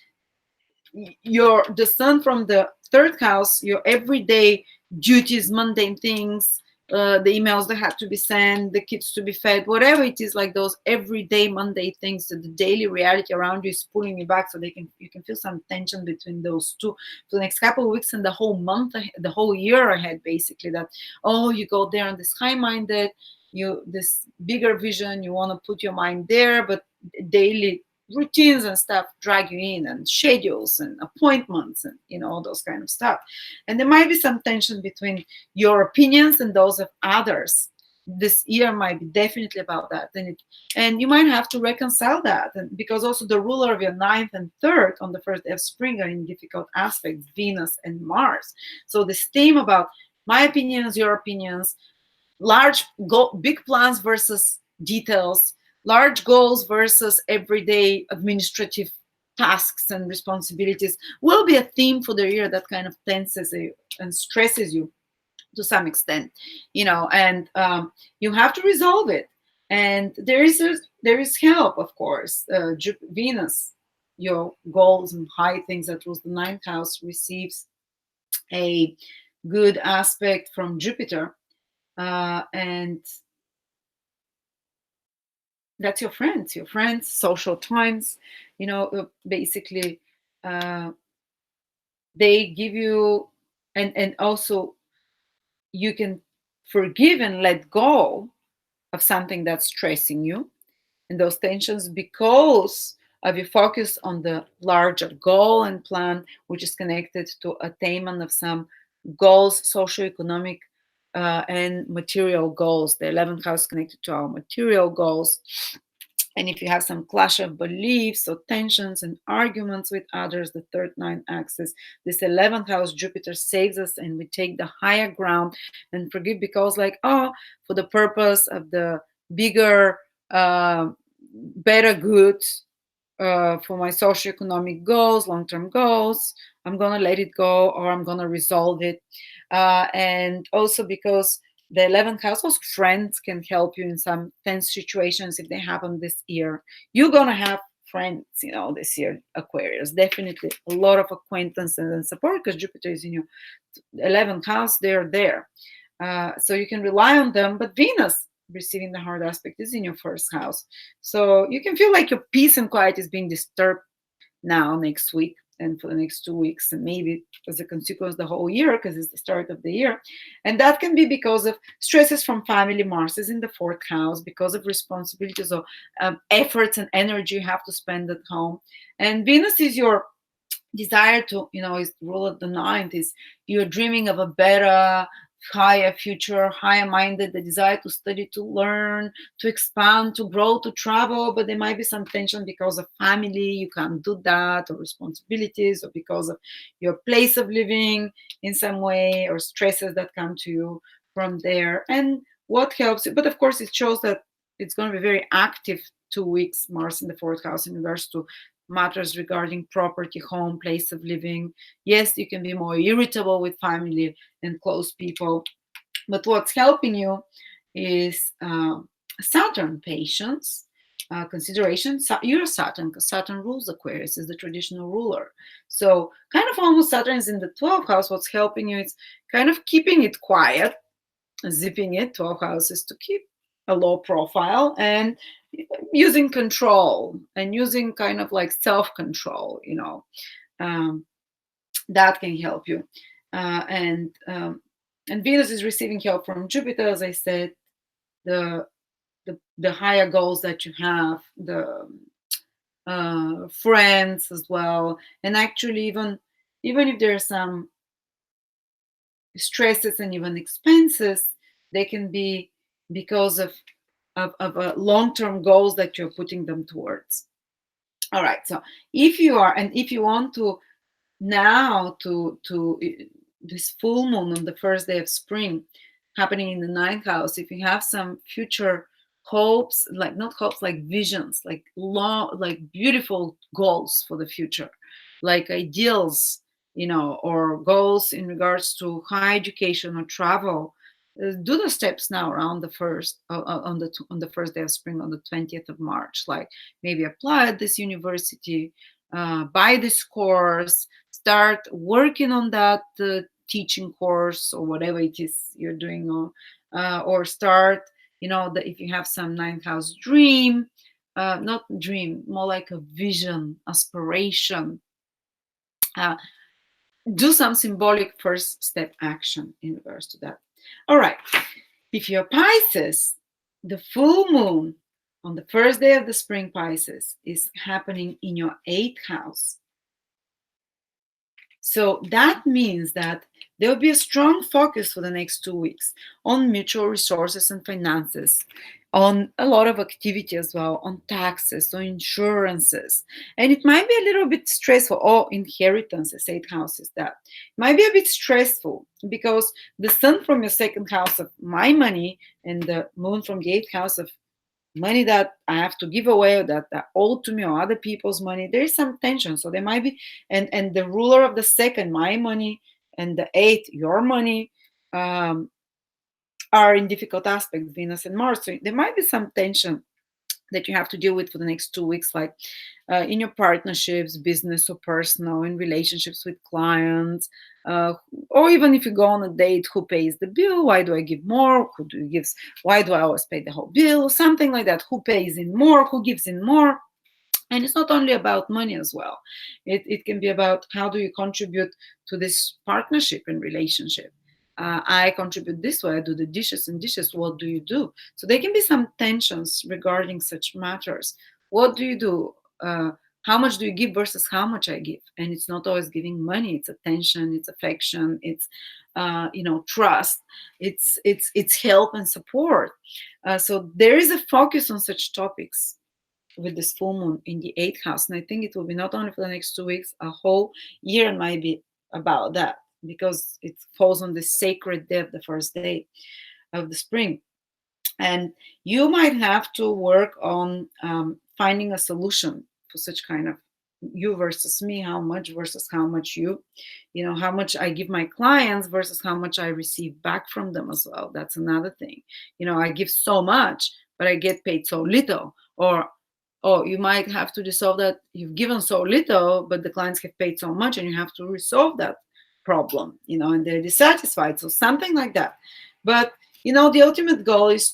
your the sun from the third house, your everyday duties, mundane things, the emails that have to be sent, the kids to be fed, whatever it is, like those everyday mundane things, that the daily reality around you is pulling you back. So you can feel some tension between those two for the next couple of weeks and the whole month, the whole year ahead, basically. That, oh, you go there on this high-minded, you this bigger vision, you want to put your mind there, but daily routines and stuff drag you in, and schedules and appointments and all those kind of stuff. And there might be some tension between your opinions and those of others. This year might be definitely about that, and you might have to reconcile that. And because also the ruler of your ninth and third on the first day of spring are in difficult aspects, Venus and Mars. So this theme about my opinions, your opinions, big plans versus details, large goals versus everyday administrative tasks and responsibilities will be a theme for the year that kind of tenses you and stresses you to some extent, and you have to resolve it. And there is help, of course. Venus, your goals and high things, that was the ninth house, receives a good aspect from Jupiter, and that's your friends, social times, basically. They give you, and also you can forgive and let go of something that's stressing you and those tensions, because of your focus on the larger goal and plan, which is connected to attainment of some goals, socioeconomic and material goals. The 11th house connected to our material goals. And if you have some clash of beliefs or tensions and arguments with others, the third nine axis, this 11th house Jupiter saves us, and we take the higher ground and forgive, because for the purpose of the bigger, better good, for my socioeconomic goals, long-term goals, I'm going to let it go, or I'm going to resolve it. And also because the 11th house, also friends can help you in some tense situations if they happen this year. You're going to have friends, this year, Aquarius. Definitely a lot of acquaintances and support, because Jupiter is in your 11th house. They're there. So you can rely on them. But Venus, receiving the hard aspect, is in your first house. So you can feel like your peace and quiet is being disturbed now, next week, and for the next 2 weeks, and maybe as a consequence the whole year, because it's the start of the year. And that can be because of stresses from family. Mars is in the fourth house, because of responsibilities or efforts and energy you have to spend at home. And Venus is your desire to, is the rule of the ninth, is you're dreaming of a better, higher future, higher minded, the desire to study, to learn, to expand, to grow, to travel. But there might be some tension because of family, you can't do that, or responsibilities, or because of your place of living in some way, or stresses that come to you from there. And what helps you, but of course it shows that it's going to be very active 2 weeks, Mars in the fourth house, in regards to matters regarding property, home, place of living. Yes, you can be more irritable with family and close people, but what's helping you is Saturn, patience, consideration. You're Saturn, because Saturn rules Aquarius, is the traditional ruler. So kind of almost Saturn is in the 12th house. What's helping you is kind of keeping it quiet, zipping it. 12 houses to keep a low profile, and using control, and using kind of like self-control, that can help you. And Venus is receiving help from Jupiter, as I said. The higher goals that you have, the friends as well, and actually even if there are some stresses and even expenses, they can be because of of long-term goals that you're putting them towards. All right. So if you are, and if you want to now to this full moon on the first day of spring happening in the ninth house, if you have some future hopes, like not hopes, like visions, like long, like beautiful goals for the future, like ideals, or goals in regards to higher education or travel, do the steps now around the first on the first day of spring, on the 20th of March. Like maybe apply at this university, buy this course, start working on that teaching course or whatever it is you're doing, or start, if you have some ninth house dream, not dream, more like a vision, aspiration, uh, do some symbolic first step action in regards to that. All right. If you're Pisces, the full moon on the first day of the spring Pisces is happening in your eighth house. So that means that there will be a strong focus for the next 2 weeks on mutual resources and finances, on a lot of activity as well, on taxes, on insurances. And it might be a little bit stressful, or inheritances, eighth house is that. It might be a bit stressful because the sun from your second house of my money and the moon from the eighth house of money that I have to give away, or that are owed to me, or other people's money, there is some tension. So there might be, and the ruler of the second, my money, and the eighth, your money, are in difficult aspects, Venus and Mars. So there might be some tension that you have to deal with for the next 2 weeks, like in your partnerships, business or personal, in relationships with clients, or even if you go on a date, who pays the bill? Why do I give more? Who do gives? Why do I always pay the whole bill? Something like that. Who pays in more? Who gives in more? And it's not only about money as well. It can be about how do you contribute to this partnership and relationship. I contribute this way, I do the dishes and dishes. What do you do? So there can be some tensions regarding such matters. What do you do? How much do you give versus how much I give? And it's not always giving money. It's attention, it's affection, it's trust, it's help and support. So there is a focus on such topics with this full moon in the eighth house. And I think it will be not only for the next 2 weeks, a whole year might be about that, because it falls on the sacred day of the first day of the spring. And you might have to work on finding a solution for such kind of you versus me, how much versus how much how much I give my clients versus how much I receive back from them as well. That's another thing. I give so much, but I get paid so little. Or you might have to resolve that you've given so little, but the clients have paid so much, and you have to resolve that problem, and they're dissatisfied. So something like that. But, the ultimate goal is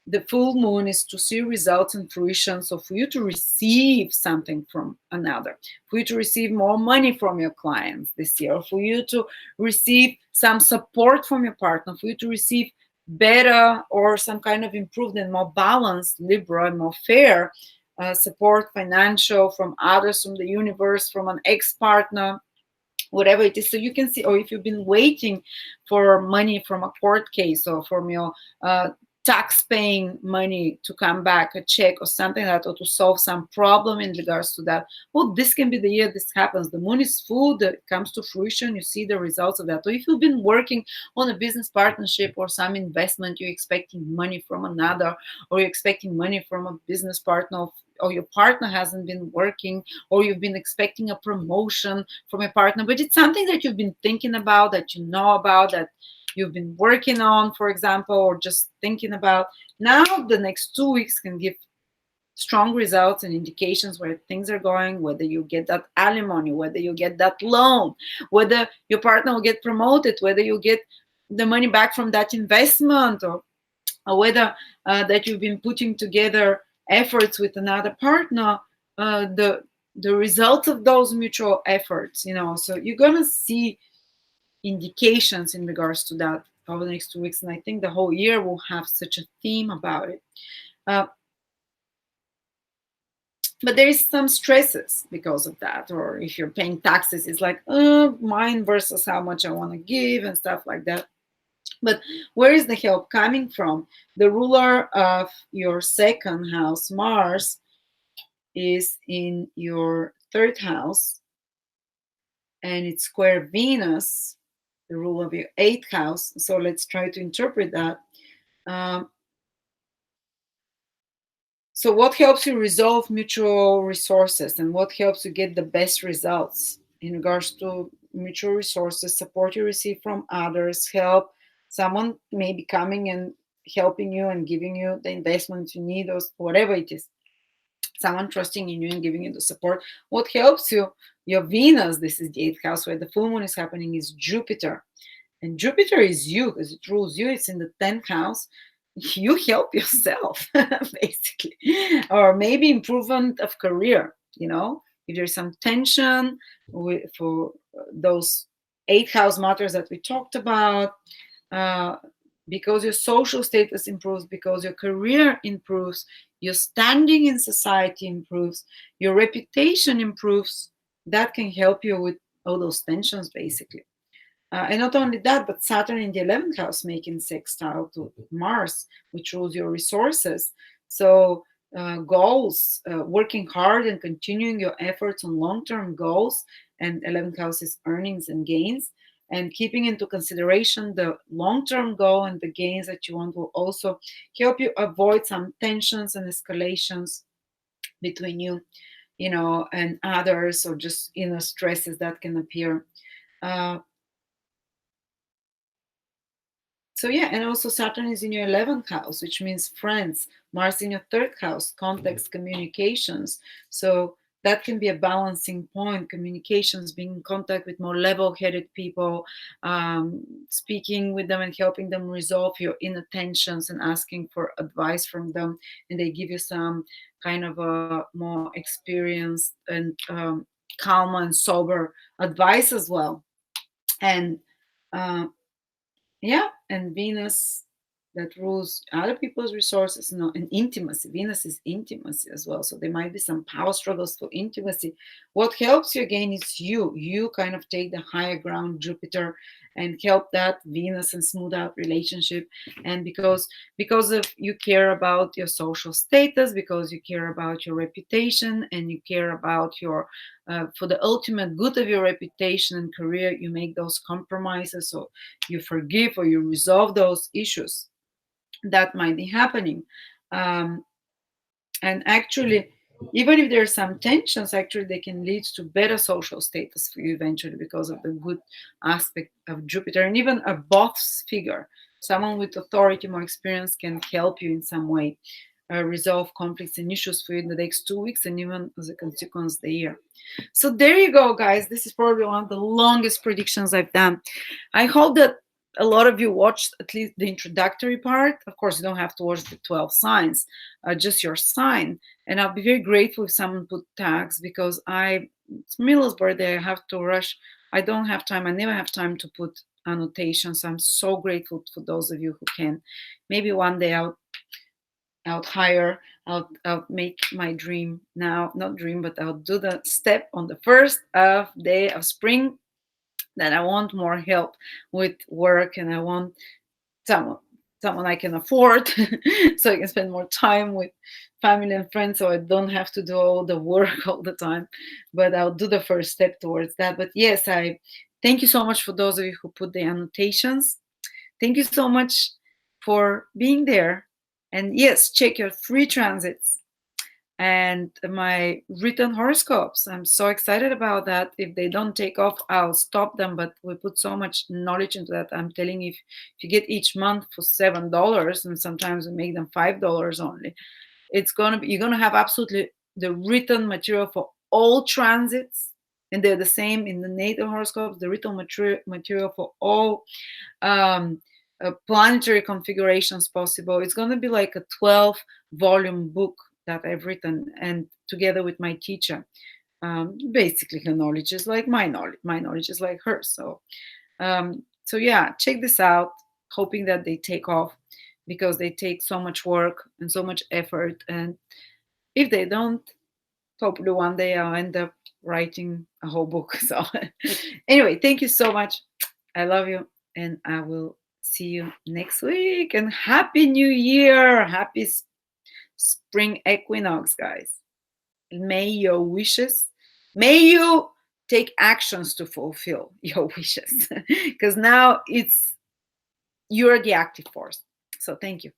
the full moon is to see results and fruition. So for you to receive something from another, for you to receive more money from your clients this year, for you to receive some support from your partner, for you to receive better or some kind of improved and more balanced, Libra, and more fair support, financial, from others, from the universe, from an ex-partner, whatever it is. So you can see, or if you've been waiting for money from a court case, or from your tax paying money to come back, a check or something like that, or to solve some problem in regards to that, well, this can be the year this happens. The moon is full, that comes to fruition, you see the results of that. Or if you've been working on a business partnership or some investment, you're expecting money from another, or you're expecting money from a business partner, or your partner hasn't been working, or you've been expecting a promotion from a partner, but it's something that you've been thinking about, that you know about, that you've been working on, for example, or just thinking about. Now the next 2 weeks can give strong results and indications where things are going, whether you get that alimony, whether you get that loan, whether your partner will get promoted, whether you get the money back from that investment, or whether that you've been putting together efforts with another partner, the results of those mutual efforts, so you're gonna see indications in regards to that over the next 2 weeks. And I think the whole year will have such a theme about it. But there is some stresses because of that. Or if you're paying taxes, it's like mine versus how much I want to give and stuff like that. But where is the help coming from? The ruler of your second house, Mars, is in your third house, and it's square Venus, the ruler of your eighth house. So let's try to interpret that. Um, so, what helps you resolve mutual resources, and what helps you get the best results in regards to mutual resources, support you receive from others, help someone maybe coming and helping you and giving you the investments you need, or whatever it is, someone trusting in you and giving you the support. What helps you? Your Venus, this is the eighth house where the full moon is happening, is Jupiter. And Jupiter is you because it rules you. It's in the 10th house. You help yourself, basically. Or maybe improvement of career, if there's some tension for those eighth house matters that we talked about, uh, because your social status improves, because your career improves, your standing in society improves, your reputation improves, that can help you with all those tensions, basically. And not only that, but Saturn in the 11th house making sextile to Mars, which rules your resources. So, goals, working hard and continuing your efforts on long term goals, and 11th house is earnings and gains. And keeping into consideration the long term goal and the gains that you want will also help you avoid some tensions and escalations between you, and others, or just inner stresses that can appear. Uh, So yeah, and also Saturn is in your 11th house, which means friends. Mars in your third house, context, communications. So that can be a balancing point. Communications, being in contact with more level-headed people, speaking with them and helping them resolve your inner tensions and asking for advice from them, and they give you some kind of a more experienced and calm and sober advice as well. And uh, yeah, and Venus that rules other people's resources, and intimacy. Venus is intimacy as well. So there might be some power struggles for intimacy. What helps you again is you. You kind of take the higher ground, Jupiter, and help that Venus and smooth out relationship. And because of you care about your social status, because you care about your reputation, and you care about your for the ultimate good of your reputation and career, you make those compromises. So you forgive or you resolve those issues that might be happening. Um, and actually, even if there are some tensions, actually they can lead to better social status for you eventually because of the good aspect of Jupiter. And even a boss figure, someone with authority, more experience, can help you in some way resolve conflicts and issues for you in the next 2 weeks, and even as a consequence the year. So there you go, guys. This is probably one of the longest predictions I've done. I hope that a lot of you watched at least the introductory part. Of course, you don't have to watch the 12 signs, just your sign. And I'll be very grateful if someone put tags, because it's Mila's birthday. I have to rush. I don't have time. I never have time to put annotations. I'm so grateful for those of you who can. Maybe one day I'll hire, I'll make my dream now, not dream, but I'll do the step on the first of day of spring that I want more help with work, and I want someone I can afford so I can spend more time with family and friends, so I don't have to do all the work all the time. But I'll do the first step towards that. But yes, I thank you so much for those of you who put the annotations. Thank you so much for being there. And yes, check your free transits and my written horoscopes. I'm so excited about that. If they don't take off, I'll stop them. But we put so much knowledge into that. I'm telling you, if you get each month for $7, and sometimes we make them $5 only, you're gonna have absolutely the written material for all transits, and they're the same in the natal horoscopes. The written material for all planetary configurations possible. It's going to be like a 12-volume book that I've written, and together with my teacher. Basically, her knowledge is like my knowledge. My knowledge is like hers. So yeah, check this out. Hoping that they take off, because they take so much work and so much effort. And if they don't, hopefully one day I'll end up writing a whole book. So anyway, thank you so much. I love you, and I will See you next week, and happy new year. Happy spring equinox, guys. May your wishes, may you take actions to fulfill your wishes, because now you're the active force. So thank you.